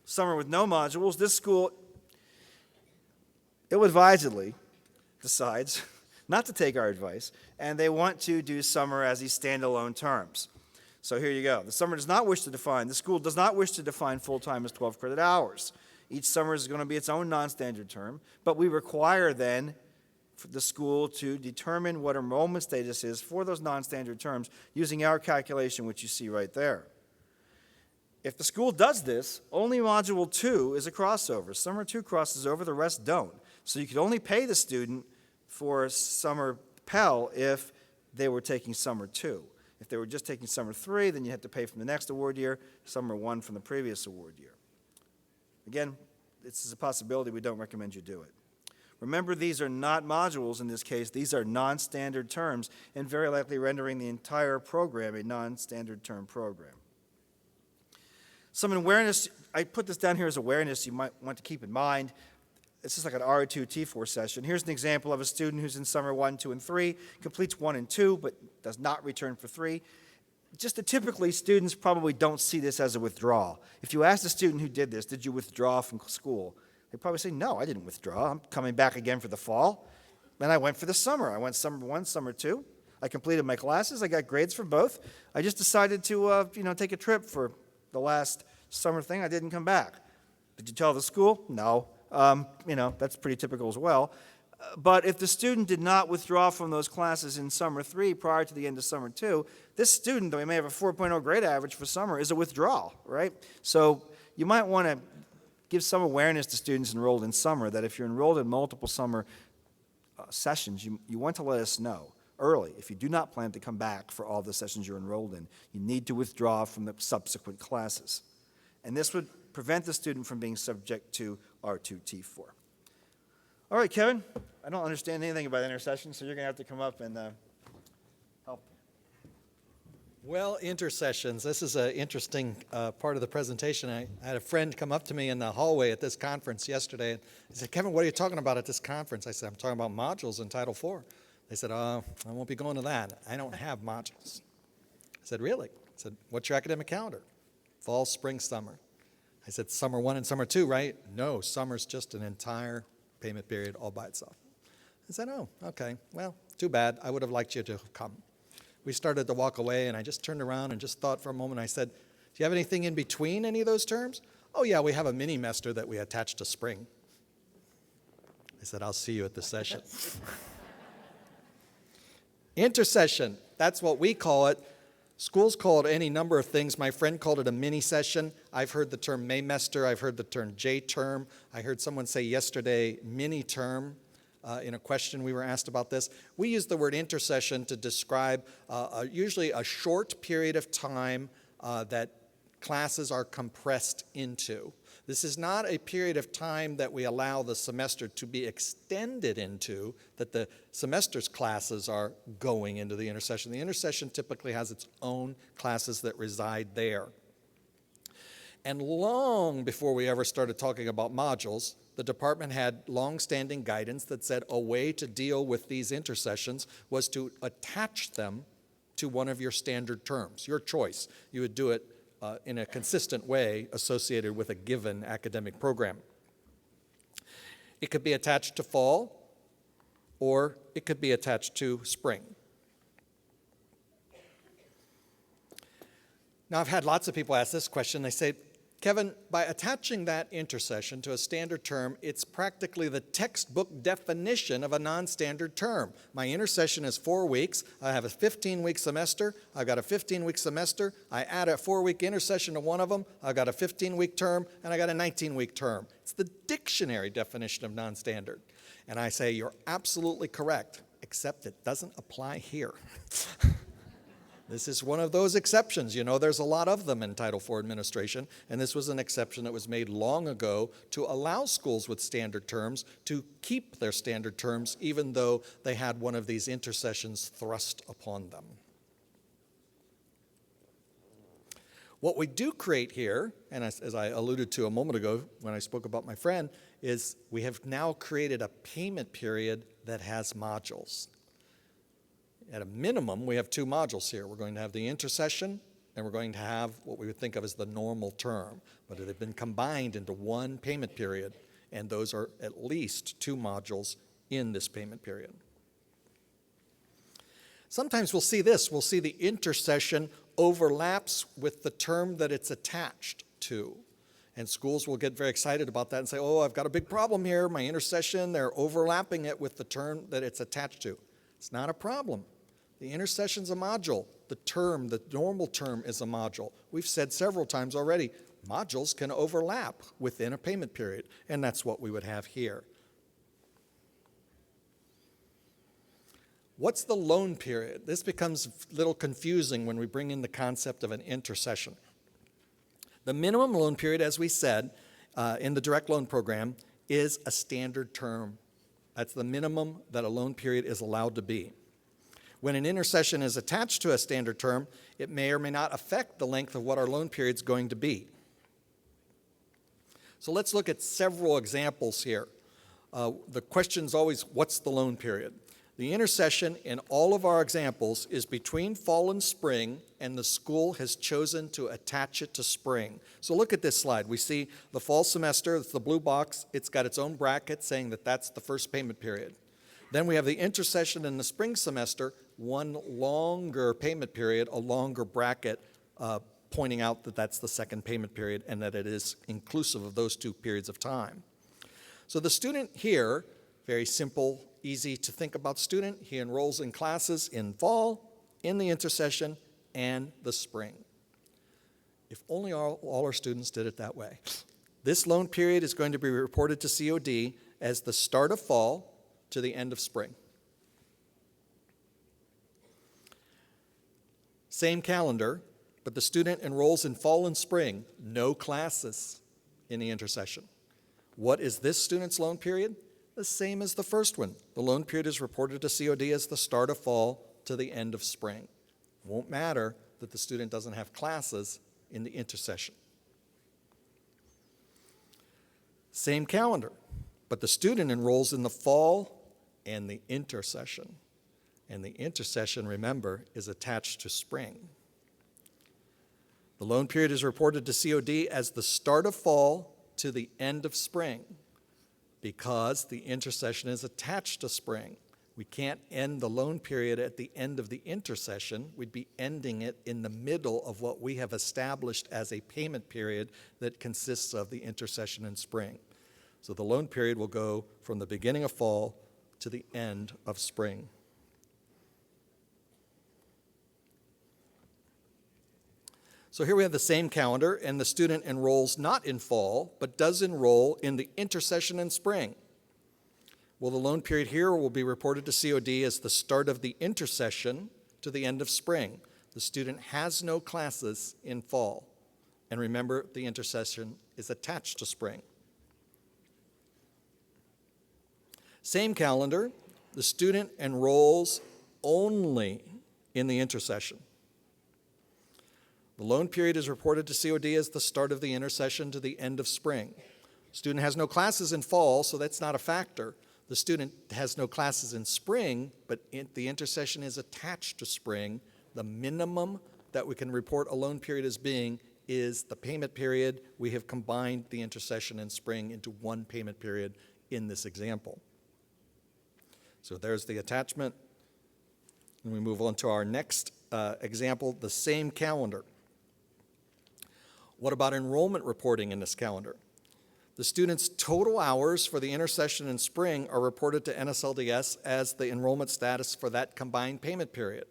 summer with no modules. This school ill-advisedly decides not to take our advice, and they want to do summer as these standalone terms. So here you go. The school does not wish to define full-time as 12 credit hours. Each summer is going to be its own non-standard term, but we require then for the school to determine what enrollment status is for those non-standard terms using our calculation, which you see right there. If the school does this, only Module 2 is a crossover. Summer 2 crosses over, the rest don't. So you could only pay the student for summer Pell if they were taking summer 2. If they were just taking summer 3, then you have to pay from the next award year, summer 1 from the previous award year. Again, this is a possibility. We don't recommend you do it. Remember, these are not modules in this case. These are non-standard terms and very likely rendering the entire program a non-standard term program. Some awareness, I put this down here as awareness you might want to keep in mind. This is like an R2T4 session. Here's an example of a student who's in summer 1, 2, and 3, completes 1 and 2, but does not return for 3. Just typically, students probably don't see this as a withdrawal. If you ask the student who did this, did you withdraw from school? They probably say, no, I didn't withdraw. I'm coming back again for the fall. Then I went for the summer. I went summer 1, summer 2. I completed my classes. I got grades for both. I just decided to, take a trip for the last summer thing. I didn't come back. Did you tell the school? No. That's pretty typical as well. But if the student did not withdraw from those classes in summer 3 prior to the end of summer 2, this student, though he may have a 4.0 grade average for summer, is a withdrawal, right? So you might want to give some awareness to students enrolled in summer that if you're enrolled in multiple summer sessions, you want to let us know early. If you do not plan to come back for all the sessions you're enrolled in, you need to withdraw from the subsequent classes. And this would prevent the student from being subject to R2T4. All right, Kevin, I don't understand anything about intercession, so you're going to have to come up and help. Well, intercessions, this is an interesting part of the presentation. I had a friend come up to me in the hallway at this conference yesterday, and he said, Kevin, what are you talking about at this conference? I said, I'm talking about modules in Title IV. They said, I won't be going to that. I don't have modules. I said, really? I said, what's your academic calendar? Fall, spring, summer. I said, summer 1 and summer 2, right? No, summer's just an entire payment period all by itself. I said, oh, okay, well, too bad. I would have liked you to have come. We started to walk away, and I just turned around and just thought for a moment. I said, do you have anything in between any of those terms? Oh, yeah, we have a mini-mester that we attach to spring. I said, I'll see you at the session. Intercession, that's what we call it. Schools call it any number of things. My friend called it a mini-session. I've heard the term Maymester. I've heard the term J-term. I heard someone say yesterday mini-term in a question we were asked about this. We use the word intercession to describe usually a short period of time that classes are compressed into. This is not a period of time that we allow the semester to be extended into, that the semester's classes are going into the intercession. The intercession typically has its own classes that reside there. And long before we ever started talking about modules, the department had long-standing guidance that said a way to deal with these intersessions was to attach them to one of your standard terms, your choice. You would do it in a consistent way associated with a given academic program. It could be attached to fall, or it could be attached to spring. Now, I've had lots of people ask this question. They say, Kevin, by attaching that intercession to a standard term, it's practically the textbook definition of a non-standard term. My intercession is 4 weeks. I have a 15-week semester. I've got a 15-week semester. I add a 4-week intercession to one of them. I've got a 15-week term, and I got a 19-week term. It's the dictionary definition of non-standard. And I say, you're absolutely correct, except it doesn't apply here. This is one of those exceptions. You know, there's a lot of them in Title IV administration, and this was an exception that was made long ago to allow schools with standard terms to keep their standard terms even though they had one of these intercessions thrust upon them. What we do create here, and as I alluded to a moment ago when I spoke about my friend, is we have now created a payment period that has modules. At a minimum, we have 2 modules here. We're going to have the intercession, and we're going to have what we would think of as the normal term. But they've been combined into one payment period, and those are at least 2 modules in this payment period. Sometimes we'll see this. We'll see the intercession overlaps with the term that it's attached to. And schools will get very excited about that and say, oh, I've got a big problem here. My intercession, they're overlapping it with the term that it's attached to. It's not a problem. The intercession's a module. The term, the normal term, is a module. We've said several times already, modules can overlap within a payment period, and that's what we would have here. What's the loan period? This becomes a little confusing when we bring in the concept of an intercession. The minimum loan period, as we said, in the direct loan program, is a standard term. That's the minimum that a loan period is allowed to be. When an intercession is attached to a standard term, it may or may not affect the length of what our loan period is going to be. So let's look at several examples here. The question is always, what's the loan period? The intercession in all of our examples is between fall and spring, and the school has chosen to attach it to spring. So look at this slide. We see the fall semester, it's the blue box. It's got its own bracket saying that that's the first payment period. Then we have the intercession in the spring semester, one longer payment period, a longer bracket pointing out that that's the second payment period and that it is inclusive of those 2 periods of time. So the student here, very simple, easy to think about student, he enrolls in classes in fall, in the intercession, and the spring. If only all our students did it that way. This loan period is going to be reported to COD as the start of fall to the end of spring. Same calendar, but the student enrolls in fall and spring, no classes in the intercession. What is this student's loan period? The same as the first one. The loan period is reported to COD as the start of fall to the end of spring. It won't matter that the student doesn't have classes in the intercession. Same calendar, but the student enrolls in the fall and the intercession. And the intercession, remember, is attached to spring. The loan period is reported to COD as the start of fall to the end of spring because the intercession is attached to spring. We can't end the loan period at the end of the intercession. We'd be ending it in the middle of what we have established as a payment period that consists of the intercession in spring. So the loan period will go from the beginning of fall to the end of spring. So here we have the same calendar, and the student enrolls not in fall, but does enroll in the intercession in spring. Well, the loan period here will be reported to COD as the start of the intercession to the end of spring. The student has no classes in fall. And remember, the intercession is attached to spring. Same calendar, the student enrolls only in the intercession. The loan period is reported to COD as the start of the intercession to the end of spring. Student has no classes in fall, so that's not a factor. The student has no classes in spring, but the intersession is attached to spring. The minimum that we can report a loan period as being is the payment period. We have combined the intersession and spring into one payment period in this example. So there's the attachment. And we move on to our next example, the same calendar. What about enrollment reporting in this calendar? The students' total hours for the intersession and spring are reported to NSLDS as the enrollment status for that combined payment period.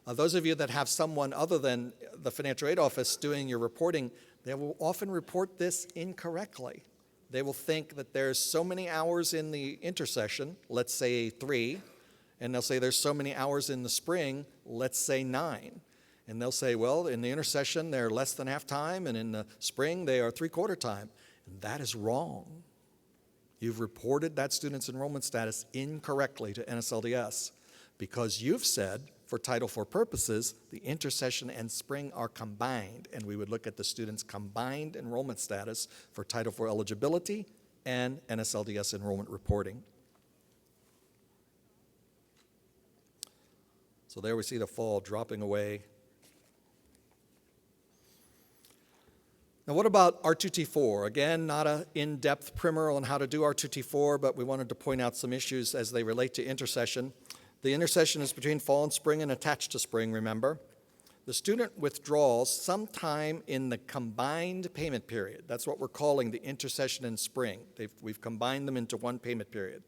Those of you that have someone other than the financial aid office doing your reporting, they will often report this incorrectly. They will think that there's so many hours in the intersession, let's say 3, and they'll say there's so many hours in the spring, let's say 9. And they'll say, well, in the intersession, they're less than half time, and in the spring, they are 3/4 time. And that is wrong. You've reported that student's enrollment status incorrectly to NSLDS because you've said, for Title IV purposes, the intersession and spring are combined, and we would look at the student's combined enrollment status for Title IV eligibility and NSLDS enrollment reporting. So there we see the fall dropping away. Now what about R2T4? Again, not an in-depth primer on how to do R2T4, but we wanted to point out some issues as they relate to intersession. The intersession is between fall and spring and attached to spring, remember. The student withdraws sometime in the combined payment period. That's what we're calling the intersession and spring. We've combined them into one payment period.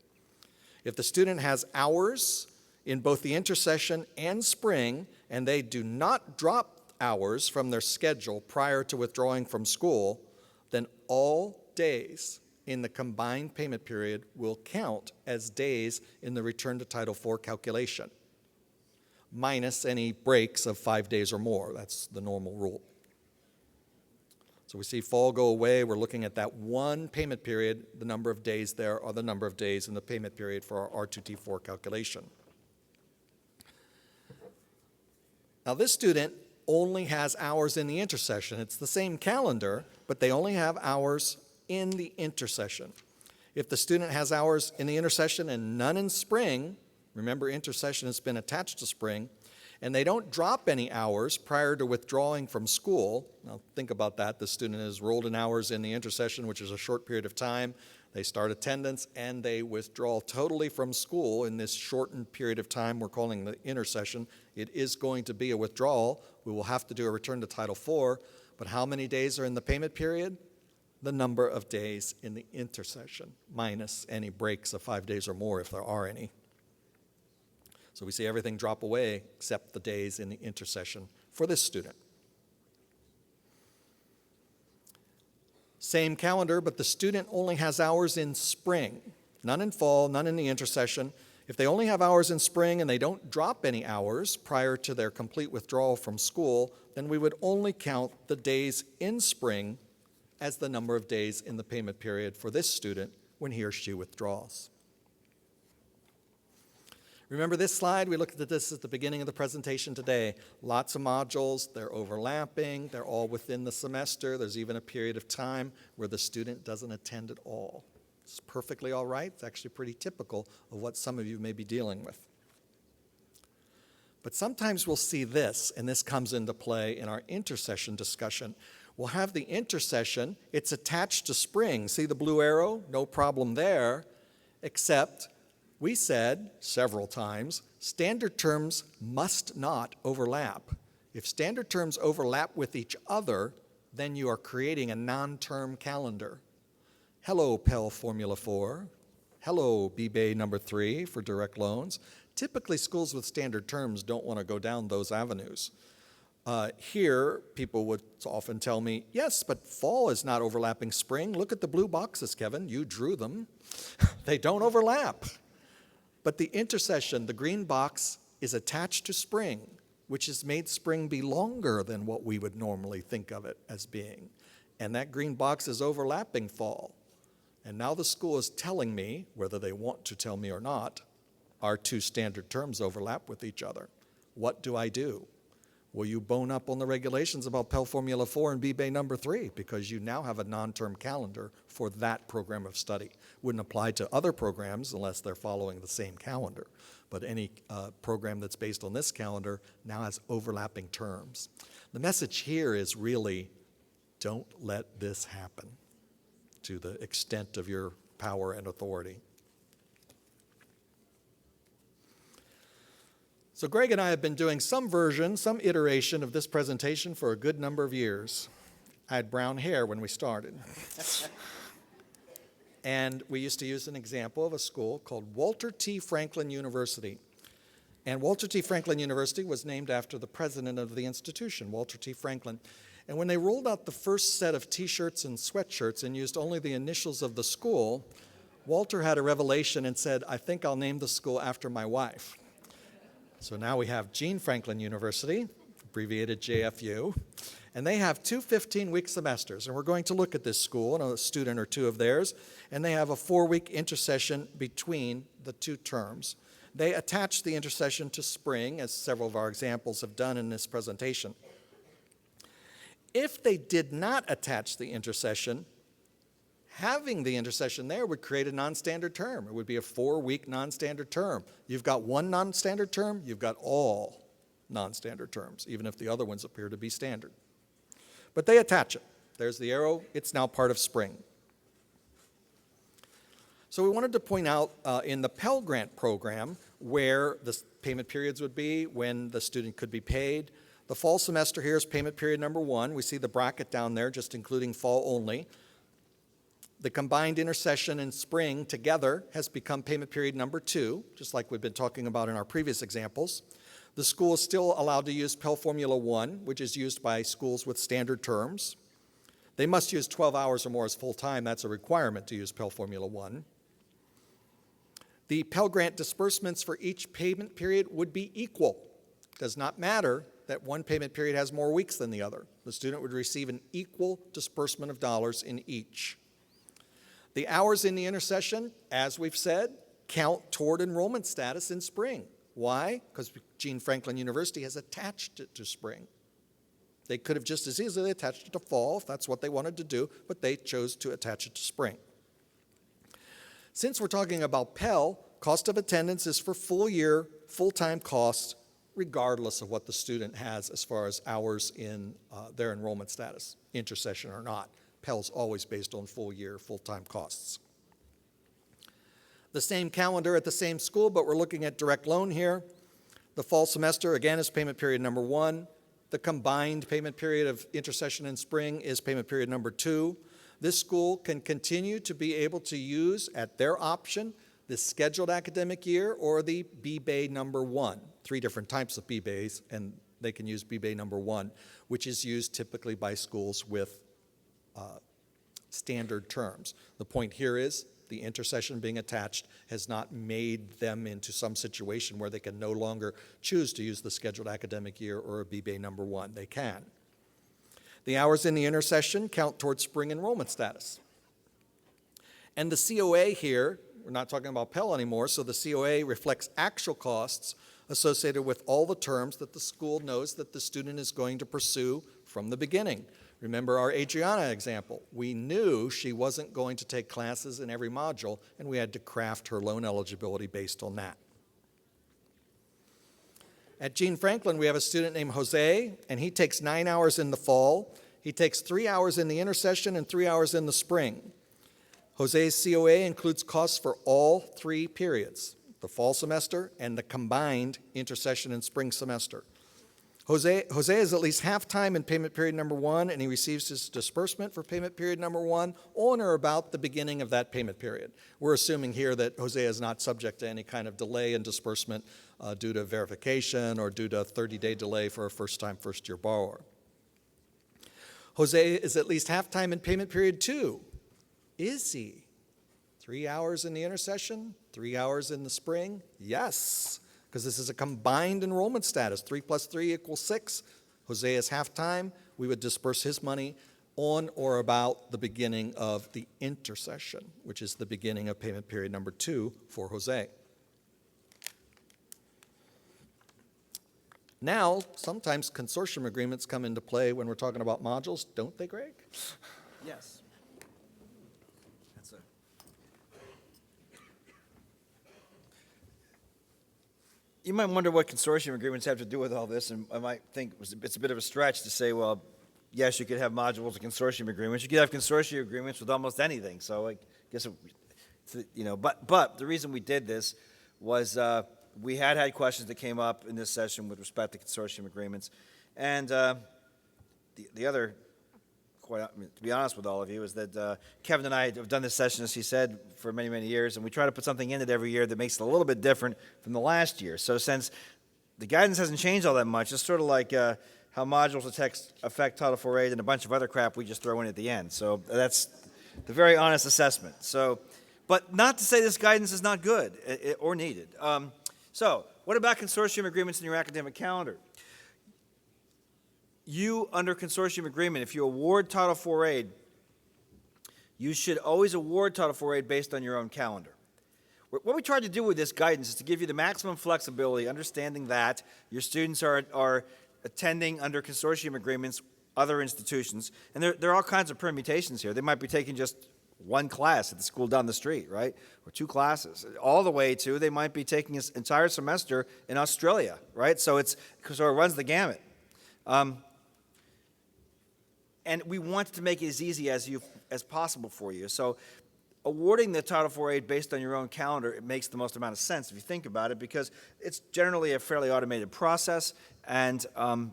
If the student has hours in both the intersession and spring, and they do not drop hours from their schedule prior to withdrawing from school, then all days in the combined payment period will count as days in the return to Title IV calculation, minus any breaks of 5 days or more. That's the normal rule. So we see fall go away. We're looking at that one payment period. The number of days there are the number of days in the payment period for our R2T4 calculation. Now this student only has hours in the intersession. It's the same calendar, but they only have hours in the intersession. If the student has hours in the intersession and none in spring, remember intersession has been attached to spring, and they don't drop any hours prior to withdrawing from school. Now think about that. The student is rolled in hours in the intersession, which is a short period of time. They start attendance and they withdraw totally from school in this shortened period of time we're calling the intersession. It is going to be a withdrawal. We will have to do a return to Title IV, but how many days are in the payment period? The number of days in the intersession, minus any breaks of 5 days or more if there are any. So we see everything drop away except the days in the intersession for this student. Same calendar, but the student only has hours in spring, none in fall, none in the intersession. If they only have hours in spring and they don't drop any hours prior to their complete withdrawal from school, then we would only count the days in spring as the number of days in the payment period for this student when he or she withdraws. Remember this slide? We looked at this at the beginning of the presentation today. Lots of modules, they're overlapping, they're all within the semester. There's even a period of time where the student doesn't attend at all. It's perfectly all right. It's actually pretty typical of what some of you may be dealing with. But sometimes we'll see this, and this comes into play in our intersession discussion. We'll have the intersession, it's attached to spring. See the blue arrow? No problem there, except we said several times, standard terms must not overlap. If standard terms overlap with each other, then you are creating a non-term calendar. Hello, Pell Formula 4. Hello, BBA number 3 for direct loans. Typically, schools with standard terms don't want to go down those avenues. Here, people would often tell me, yes, but fall is not overlapping spring. Look at the blue boxes, Kevin. You drew them. They don't overlap. But the intersession, the green box, is attached to spring, which has made spring be longer than what we would normally think of it as being. And that green box is overlapping fall. And now the school is telling me, whether they want to tell me or not, our two standard terms overlap with each other. What do I do? Will you bone up on the regulations about Pell Formula 4 and B-Bay number 3 because you now have a non-term calendar for that program of study? Wouldn't apply to other programs unless they're following the same calendar. But any program that's based on this calendar now has overlapping terms. The message here is really, don't let this happen to the extent of your power and authority. So Greg and I have been doing some version, some iteration of this presentation for a good number of years. I had brown hair when we started. And we used to use an example of a school called Walter T. Franklin University. And Walter T. Franklin University was named after the president of the institution, Walter T. Franklin. And when they rolled out the first set of T-shirts and sweatshirts and used only the initials of the school, Walter had a revelation and said, I think I'll name the school after my wife. So now we have Jean Franklin University, abbreviated JFU, and they have two 15-week semesters. And we're going to look at this school and a student or two of theirs, and they have a 4-week intercession between the two terms. They attach the intercession to spring, as several of our examples have done in this presentation. If they did not attach the intercession, having the intercession there would create a non-standard term. It would be a 4-week non-standard term. You've got one non-standard term, you've got all non-standard terms, even if the other ones appear to be standard. But they attach it. There's the arrow. It's now part of spring. So we wanted to point out in the Pell Grant program where the payment periods would be, when the student could be paid. The fall semester here is payment period number 1. We see the bracket down there, just including fall only. The combined intercession and spring together has become payment period number 2, just like we've been talking about in our previous examples. The school is still allowed to use Pell Formula 1, which is used by schools with standard terms. They must use 12 hours or more as full-time. That's a requirement to use Pell Formula 1. The Pell Grant disbursements for each payment period would be equal. It does not matter that one payment period has more weeks than the other. The student would receive an equal disbursement of dollars in each. The hours in the intercession, as we've said, count toward enrollment status in spring. Why? Because Jean Franklin University has attached it to spring. They could have just as easily attached it to fall if that's what they wanted to do, but they chose to attach it to spring. Since we're talking about Pell, cost of attendance is for full year, full-time costs, regardless of what the student has as far as hours in their enrollment status, intercession or not. Pell's always based on full year, full-time costs. The same calendar at the same school, but we're looking at direct loan here. The fall semester, again, is payment period number 1. The combined payment period of intercession and spring is payment period number 2. This school can continue to be able to use, at their option, the scheduled academic year or the B-Bay number 1. 3 different types of B-Bays, and they can use B-Bay number 1, which is used typically by schools with standard terms. The point here is the intercession being attached has not made them into some situation where they can no longer choose to use the scheduled academic year or a B-Bay number 1. They can. The hours in the intercession count towards spring enrollment status. And the COA here, we're not talking about Pell anymore, so the COA reflects actual costs associated with all the terms that the school knows that the student is going to pursue from the beginning. Remember our Adriana example. We knew she wasn't going to take classes in every module, and we had to craft her loan eligibility based on that. At Jean Franklin, we have a student named Jose, and he takes 9 hours in the fall. He takes 3 hours in the intercession and 3 hours in the spring. Jose's COA includes costs for all 3 periods, the fall semester and the combined intercession and spring semester. Jose is at least half-time in payment period number 1, and he receives his disbursement for payment period number 1 on or about the beginning of that payment period. We're assuming here that Jose is not subject to any kind of delay in disbursement due to verification or due to a 30-day delay for a first-time, first-year borrower. Jose is at least half-time in payment period 2. Is he? 3 hours in the intercession, 3 hours in the spring? Yes. Because this is a combined enrollment status. 3 plus 3 equals 6. Jose is half-time. We would disperse his money on or about the beginning of the intercession, which is the beginning of payment period number 2 for Jose. Now, sometimes consortium agreements come into play when we're talking about modules, don't they, Greg? Yes. You might wonder what consortium agreements have to do with all this, and I might think it's a bit of a stretch to say, well, yes, you could have modules and consortium agreements. You could have consortium agreements with almost anything. So I guess, but the reason we did this was we had questions that came up in this session with respect to consortium agreements, and the other, to be honest with all of you, is that Kevin and I have done this session, as he said, for many, many years, and we try to put something in it every year that makes it a little bit different from the last year. So since the guidance hasn't changed all that much, it's sort of like how modules affect Title IV-8 and a bunch of other crap we just throw in at the end. So that's the very honest assessment. So, but not to say this guidance is not good or needed. So what about consortium agreements in your academic calendar? You, under consortium agreement, if you award Title IV aid, you should always award Title IV aid based on your own calendar. What we tried to do with this guidance is to give you the maximum flexibility, understanding that your students are attending under consortium agreements, other institutions, and there are all kinds of permutations here. They might be taking just one class at the school down the street, right, or two classes, all the way to they might be taking an entire semester in Australia, right? So it runs the gamut. And we wanted to make it as easy as possible for you. So awarding the Title IV aid based on your own calendar, it makes the most amount of sense if you think about it, because it's generally a fairly automated process, and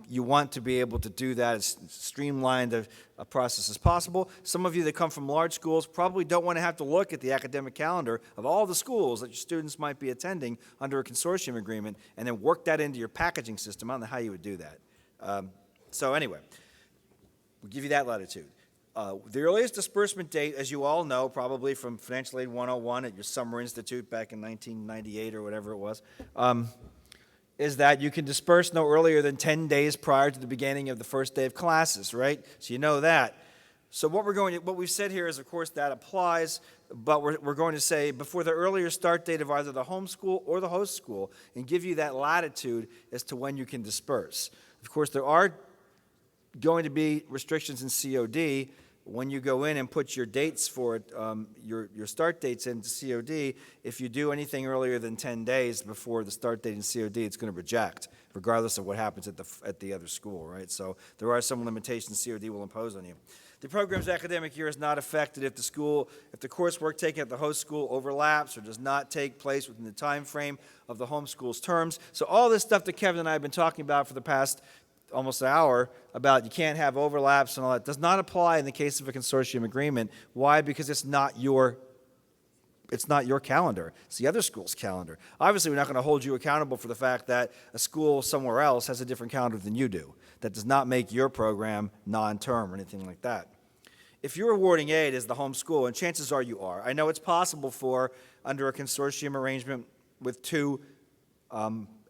you want to be able to do that as streamlined a process as possible. Some of you that come from large schools probably don't want to have to look at the academic calendar of all the schools that your students might be attending under a consortium agreement and then work that into your packaging system. I don't know how you would do that. So anyway, we'll give you that latitude. The earliest disbursement date, as you all know, probably from Financial Aid 101 at your summer institute back in 1998 or whatever it was, is that you can disperse no earlier than 10 days prior to the beginning of the first day of classes, right? So you know that. So what we've said here is, of course, that applies, but we're going to say before the earlier start date of either the home school or the host school, and give you that latitude as to when you can disperse. Of course, there are going to be restrictions in COD when you go in and put your dates for it, your start dates into COD. If you do anything earlier than 10 days before the start date in COD, it's going to reject, regardless of what happens at the other school, right? So there are some limitations COD will impose on you. The program's academic year is not affected if the coursework taken at the host school overlaps or does not take place within the time frame of the home school's terms. So all this stuff that Kevin and I have been talking about for the past almost an hour about you can't have overlaps and all that does not apply in the case of a consortium agreement. Why? Because it's not your calendar. It's the other school's calendar. Obviously, we're not going to hold you accountable for the fact that a school somewhere else has a different calendar than you do. That does not make your program non-term or anything like that. If you're awarding aid as the home school, and chances are you are, I know it's possible for, under a consortium arrangement with two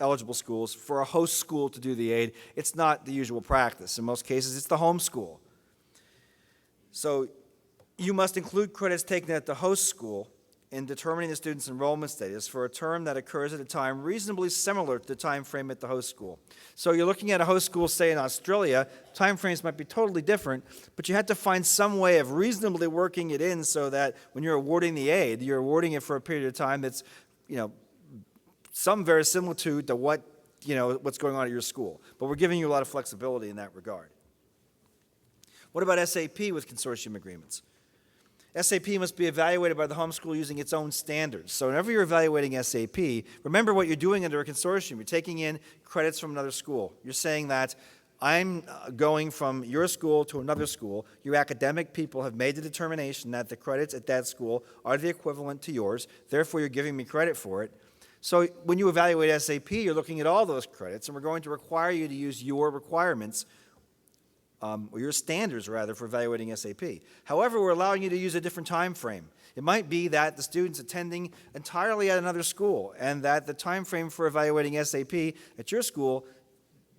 eligible schools, for a host school to do the aid. It's not the usual practice. In most cases, it's the home school. So you must include credits taken at the host school in determining the student's enrollment status for a term that occurs at a time reasonably similar to the time frame at the host school. So you're looking at a host school, say in Australia, time frames might be totally different, but you have to find some way of reasonably working it in so that when you're awarding the aid, you're awarding it for a period of time that's, some verisimilitude to what's going on at your school. But we're giving you a lot of flexibility in that regard. What about SAP with consortium agreements? SAP must be evaluated by the home school using its own standards. So whenever you're evaluating SAP, remember what you're doing under a consortium. You're taking in credits from another school. You're saying that I'm going from your school to another school. Your academic people have made the determination that the credits at that school are the equivalent to yours. Therefore, you're giving me credit for it. So when you evaluate SAP, you're looking at all those credits, and we're going to require you to use your requirements, or your standards, rather, for evaluating SAP. However, we're allowing you to use a different time frame. It might be that the student's attending entirely at another school, and that the time frame for evaluating SAP at your school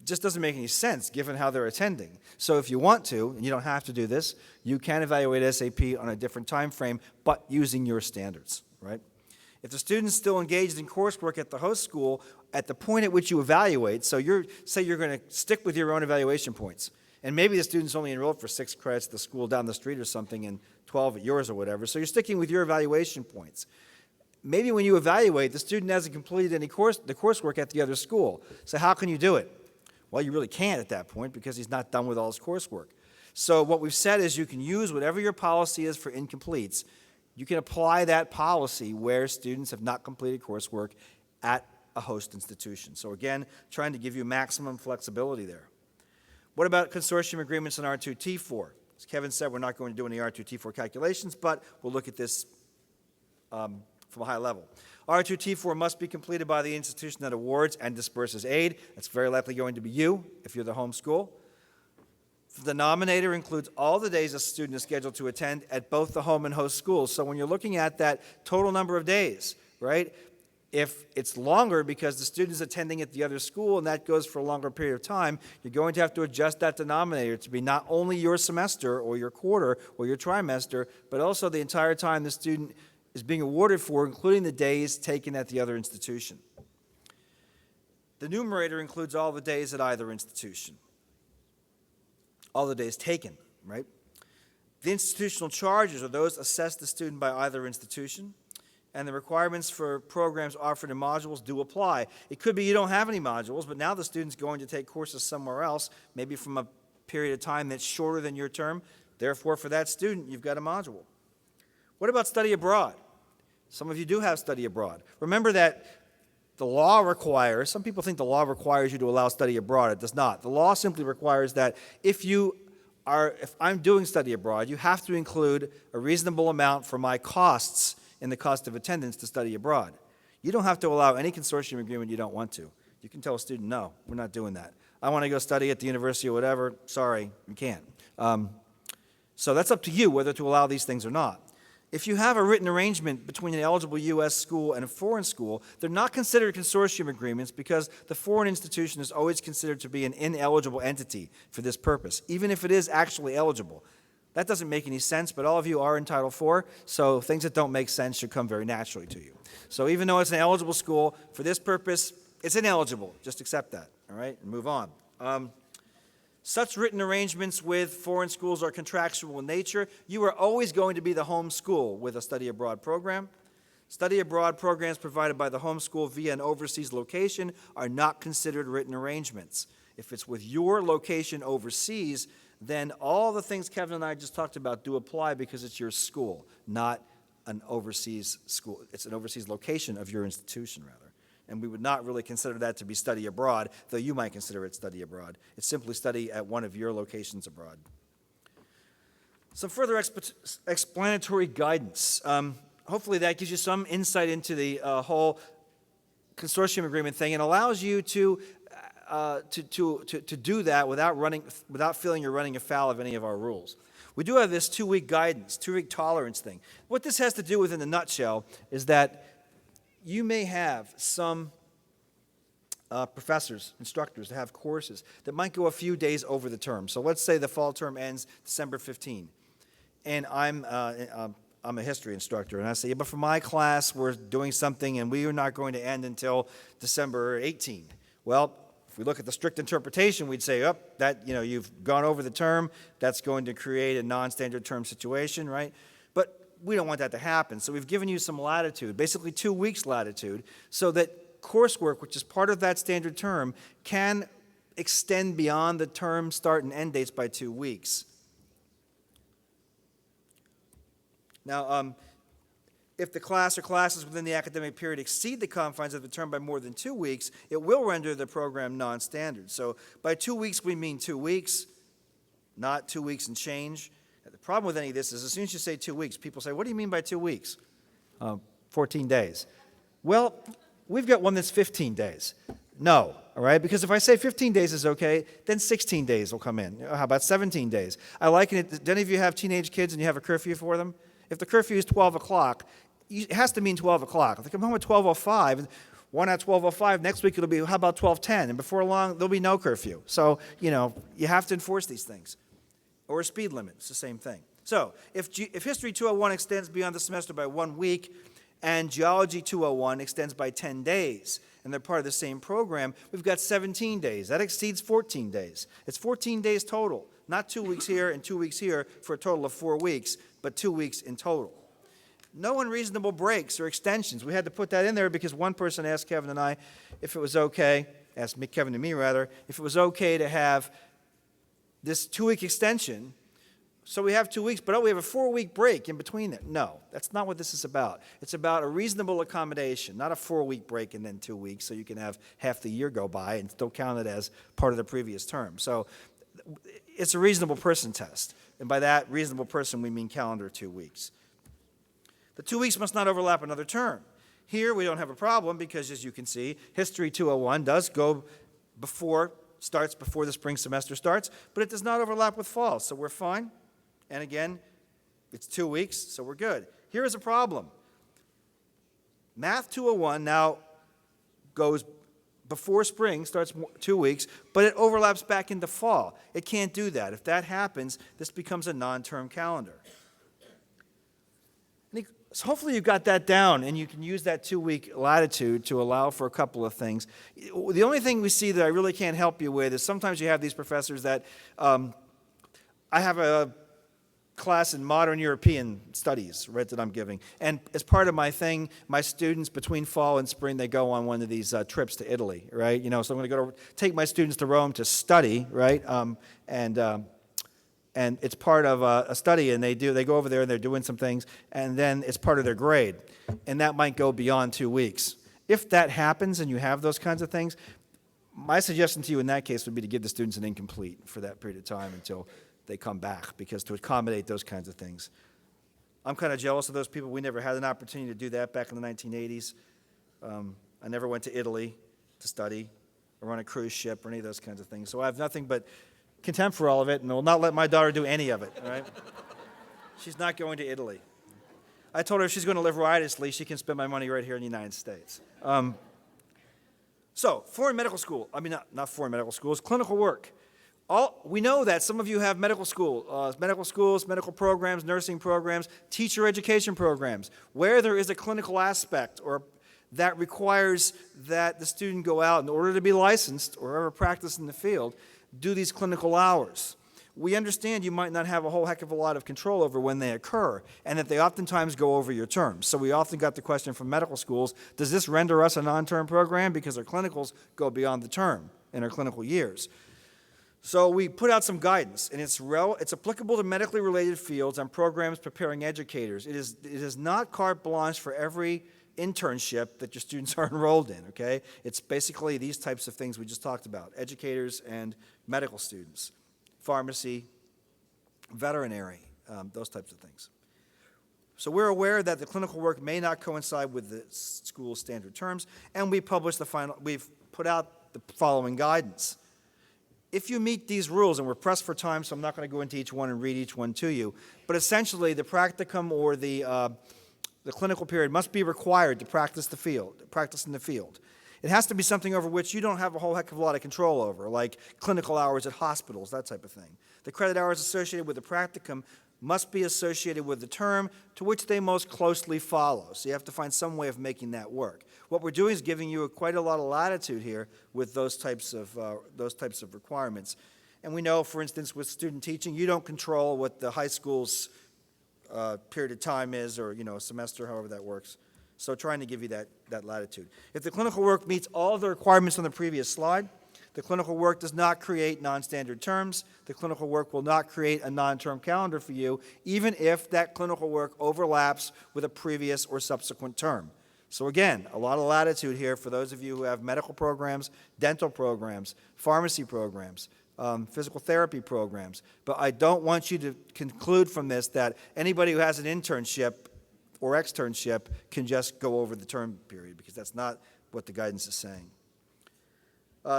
just doesn't make any sense given how they're attending. So if you want to, and you don't have to do this, you can evaluate SAP on a different time frame, but using your standards, right? If the student's still engaged in coursework at the host school, at the point at which you evaluate, so say you're going to stick with your own evaluation points, and maybe the student's only enrolled for 6 credits at the school down the street or something and 12 at yours or whatever, so you're sticking with your evaluation points. Maybe when you evaluate, the student hasn't completed the coursework at the other school. So how can you do it? Well, you really can't at that point because he's not done with all his coursework. So what we've said is you can use whatever your policy is for incompletes. You can apply that policy where students have not completed coursework at a host institution. So again, trying to give you maximum flexibility there. What about consortium agreements in R2T4? As Kevin said, we're not going to do any R2T4 calculations, but we'll look at this from a high level. R2T4 must be completed by the institution that awards and disperses aid. That's very likely going to be you if you're the home school. The denominator includes all the days a student is scheduled to attend at both the home and host schools. So when you're looking at that total number of days, right, if it's longer because the student is attending at the other school and that goes for a longer period of time, you're going to have to adjust that denominator to be not only your semester or your quarter or your trimester, but also the entire time the student is being awarded for, including the days taken at the other institution. The numerator includes all the days at either institution. All the days taken, right? The institutional charges are those assessed the student by either institution, and the requirements for programs offered in modules do apply. It could be you don't have any modules, but now the student's going to take courses somewhere else, maybe from a period of time that's shorter than your term. Therefore, for that student, you've got a module. What about study abroad? Some of you do have study abroad. Remember that the law requires, some people think the law requires you to allow study abroad. It does not. The law simply requires that if I'm doing study abroad, you have to include a reasonable amount for my costs in the cost of attendance to study abroad. You don't have to allow any consortium agreement you don't want to. You can tell a student, no, we're not doing that. I want to go study at the university or whatever. Sorry, you can't. So that's up to you whether to allow these things or not. If you have a written arrangement between an eligible U.S. school and a foreign school, they're not considered consortium agreements because the foreign institution is always considered to be an ineligible entity for this purpose, even if it is actually eligible. That doesn't make any sense, but all of you are in Title IV, so things that don't make sense should come very naturally to you. So even though it's an eligible school, for this purpose, it's ineligible. Just accept that, all right, and move on. Such written arrangements with foreign schools are contractual in nature. You are always going to be the home school with a study abroad program. Study abroad programs provided by the home school via an overseas location are not considered written arrangements. If it's with your location overseas, then all the things Kevin and I just talked about do apply because it's your school, not an overseas school. It's an overseas location of your institution, rather. And we would not really consider that to be study abroad, though you might consider it study abroad. It's simply study at one of your locations abroad. Some further explanatory guidance. Hopefully that gives you some insight into the whole consortium agreement thing and allows you to do that without feeling you're running afoul of any of our rules. We do have this 2-week guidance, 2-week tolerance thing. What this has to do with in a nutshell is that you may have some professors, instructors that have courses that might go a few days over the term. So let's say the fall term ends December 15, and I'm a history instructor, and I say, yeah, but for my class, we're doing something, and we are not going to end until December 18. Well, if we look at the strict interpretation, we'd say, that you've gone over the term. That's going to create a non-standard term situation, right? But we don't want that to happen, so we've given you some latitude, basically 2 weeks latitude, so that coursework, which is part of that standard term, can extend beyond the term start and end dates by 2 weeks. Now, if the class or classes within the academic period exceed the confines of the term by more than 2 weeks, it will render the program non-standard. So by 2 weeks, we mean 2 weeks, not 2 weeks and change. The problem with any of this is as soon as you say 2 weeks, people say, what do you mean by 2 weeks? 14 days. Well, we've got one that's 15 days. No, all right? Because if I say 15 days is okay, then 16 days will come in. How about 17 days? I liken it, do any of you have teenage kids and you have a curfew for them? If the curfew is 12 o'clock, it has to mean 12 o'clock. If they come home at 12:05, why not 12:05? Next week it'll be, how about 12:10? And before long, there'll be no curfew. So, you have to enforce these things. Or a speed limit, it's the same thing. So, if History 201 extends beyond the semester by 1 week, and Geology 201 extends by 10 days, and they're part of the same program, we've got 17 days. That exceeds 14 days. It's 14 days total, not 2 weeks here and 2 weeks here for a total of 4 weeks, but 2 weeks in total. No unreasonable breaks or extensions. We had to put that in there because one person asked Kevin and I if it was okay, asked me, Kevin and me rather, if it was okay to have this 2-week extension. So we have 2 weeks, but we have a 4-week break in between it. No, that's not what this is about. It's about a reasonable accommodation, not a 4-week break and then 2 weeks so you can have half the year go by and still count it as part of the previous term. So it's a reasonable person test. And by that reasonable person, we mean calendar 2 weeks. The 2 weeks must not overlap another term. Here we don't have a problem because, as you can see, History 201 does go starts before the spring semester starts, but it does not overlap with fall, so we're fine. And again, it's 2 weeks, so we're good. Here is a problem. Math 201 now goes before spring, starts 2 weeks, but it overlaps back into fall. It can't do that. If that happens, this becomes a non-term calendar. So hopefully you got that down, and you can use that 2-week latitude to allow for a couple of things. The only thing we see that I really can't help you with is sometimes you have these professors that I have a class in modern European studies, right, that I'm giving. And as part of my thing, my students between fall and spring, they go on one of these trips to Italy, right? So I'm going to take my students to Rome to study, right? And it's part of a study, and they go over there and they're doing some things, and then it's part of their grade, and that might go beyond 2 weeks. If that happens and you have those kinds of things, my suggestion to you in that case would be to give the students an incomplete for that period of time until they come back, because to accommodate those kinds of things. I'm kind of jealous of those people. We never had an opportunity to do that back in the 1980s. I never went to Italy to study or on a cruise ship or any of those kinds of things. So I have nothing but contempt for all of it, and will not let my daughter do any of it, all right? She's not going to Italy. I told her if she's going to live riotously, she can spend my money right here in the United States. So, foreign medical school, not foreign medical schools, clinical work. We know that some of you have medical schools, medical programs, nursing programs, teacher education programs, where there is a clinical aspect or that requires that the student go out in order to be licensed or ever practice in the field, do these clinical hours. We understand you might not have a whole heck of a lot of control over when they occur, and that they oftentimes go over your terms. So we often got the question from medical schools, does this render us a non-term program? Because our clinicals go beyond the term in our clinical years. So we put out some guidance, and it's applicable to medically related fields and programs preparing educators. It is not carte blanche for every internship that your students are enrolled in, okay? It's basically these types of things we just talked about, educators and medical students, pharmacy, veterinary, those types of things. So we're aware that the clinical work may not coincide with the school's standard terms, and we've put out the following guidance. If you meet these rules, and we're pressed for time, so I'm not going to go into each one and read each one to you, but essentially the practicum or the clinical period must be required to practice in the field. It has to be something over which you don't have a whole heck of a lot of control over, like clinical hours at hospitals, that type of thing. The credit hours associated with the practicum must be associated with the term to which they most closely follow. So you have to find some way of making that work. What we're doing is giving you quite a lot of latitude here with those types of requirements. And we know, for instance, with student teaching, you don't control what the high school's period of time is, or a semester, however that works. So trying to give you that latitude. If the clinical work meets all of the requirements on the previous slide, the clinical work does not create non-standard terms. The clinical work will not create a non-term calendar for you, even if that clinical work overlaps with a previous or subsequent term. So again, a lot of latitude here for those of you who have medical programs, dental programs, pharmacy programs, physical therapy programs. But I don't want you to conclude from this that anybody who has an internship or externship can just go over the term period, because that's not what the guidance is saying.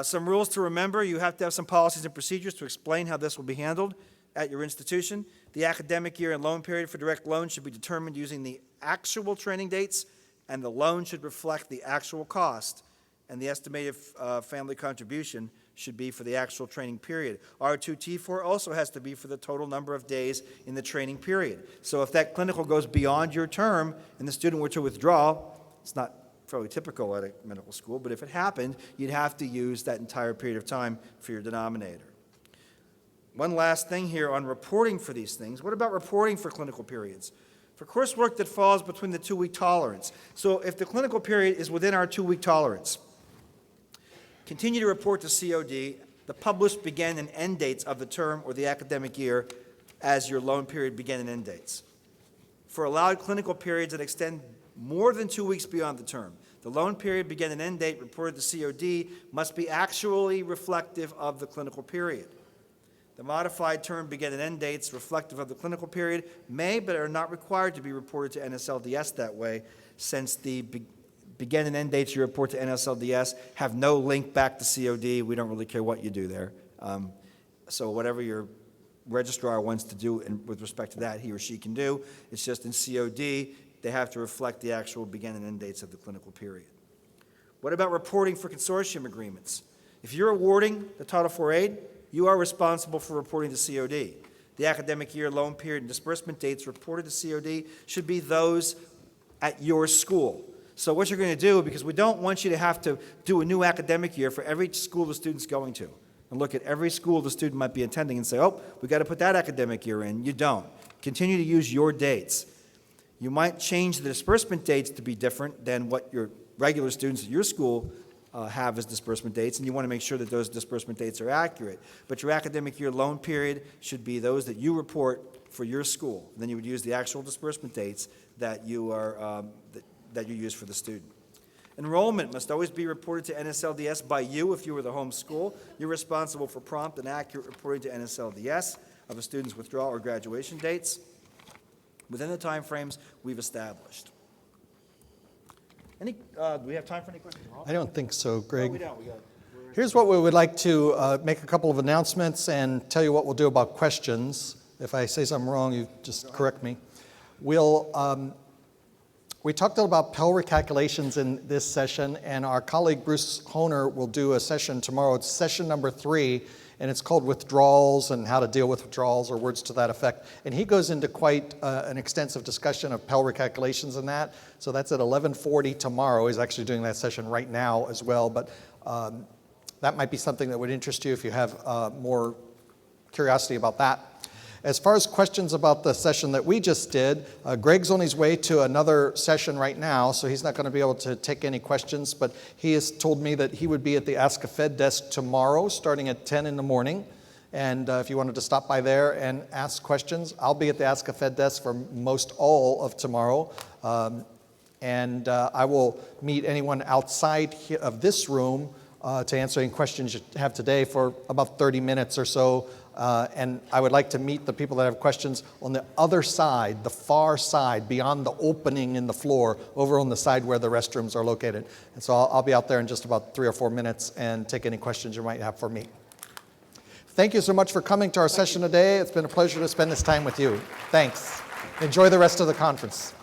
Some rules to remember: you have to have some policies and procedures to explain how this will be handled at your institution. The academic year and loan period for direct loans should be determined using the actual training dates, and the loan should reflect the actual cost, and the estimated family contribution should be for the actual training period. R2T4 also has to be for the total number of days in the training period. So if that clinical goes beyond your term and the student were to withdraw, it's not fairly typical at a medical school, but if it happened, you'd have to use that entire period of time for your denominator. One last thing here on reporting for these things. What about reporting for clinical periods? For coursework that falls between the 2-week tolerance. So if the clinical period is within our 2-week tolerance, continue to report to COD the published begin and end dates of the term or the academic year as your loan period begin and end dates. For allowed clinical periods that extend more than 2 weeks beyond the term, the loan period begin and end date reported to COD must be actually reflective of the clinical period. The modified term begin and end dates reflective of the clinical period may but are not required to be reported to NSLDS that way, since the begin and end dates you report to NSLDS have no link back to COD. We don't really care what you do there. So whatever your registrar wants to do with respect to that, he or she can do. It's just in COD, they have to reflect the actual begin and end dates of the clinical period. What about reporting for consortium agreements? If you're awarding the Title IV aid, you are responsible for reporting to COD. The academic year, loan period, and disbursement dates reported to COD should be those at your school. So what you're going to do, because we don't want you to have to do a new academic year for every school the student's going to, and look at every school the student might be attending and say, oh, we got to put that academic year in. You don't. Continue to use your dates. You might change the disbursement dates to be different than what your regular students at your school have as disbursement dates, and you want to make sure that those disbursement dates are accurate. But your academic year loan period should be those that you report for your school. And then you would use the actual disbursement dates that you are that you use for the student. Enrollment must always be reported to NSLDS by you if you were the home school. You're responsible for prompt and accurate reporting to NSLDS of a student's withdrawal or graduation dates within the time frames we've established. Do we have time for any questions? I don't think so, Greg. No, we don't. Here's what we would like to make a couple of announcements and tell you what we'll do about questions. If I say something wrong, you just correct me. We talked about Pell recalculations in this session, and our colleague Bruce Honer will do a session tomorrow. It's session number 3, and it's called Withdrawals and how to deal with withdrawals, or words to that effect. And he goes into quite an extensive discussion of Pell recalculations and that. So that's at 11:40 tomorrow. He's actually doing that session right now as well, but that might be something that would interest you if you have more curiosity about that. As far as questions about the session that we just did, Greg's on his way to another session right now, so he's not going to be able to take any questions, but he has told me that he would be at the Ask a Fed desk tomorrow, starting at 10 in the morning. And if you wanted to stop by there and ask questions, I'll be at the Ask a Fed desk for most all of tomorrow. And I will meet anyone outside of this room to answer any questions you have today for about 30 minutes or so. And I would like to meet the people that have questions on the other side, the far side, beyond the opening in the floor, over on the side where the restrooms are located. And so I'll be out there in just about 3 or 4 minutes and take any questions you might have for me. Thank you so much for coming to our session today. It's been a pleasure to spend this time with you. Thanks. Enjoy the rest of the conference.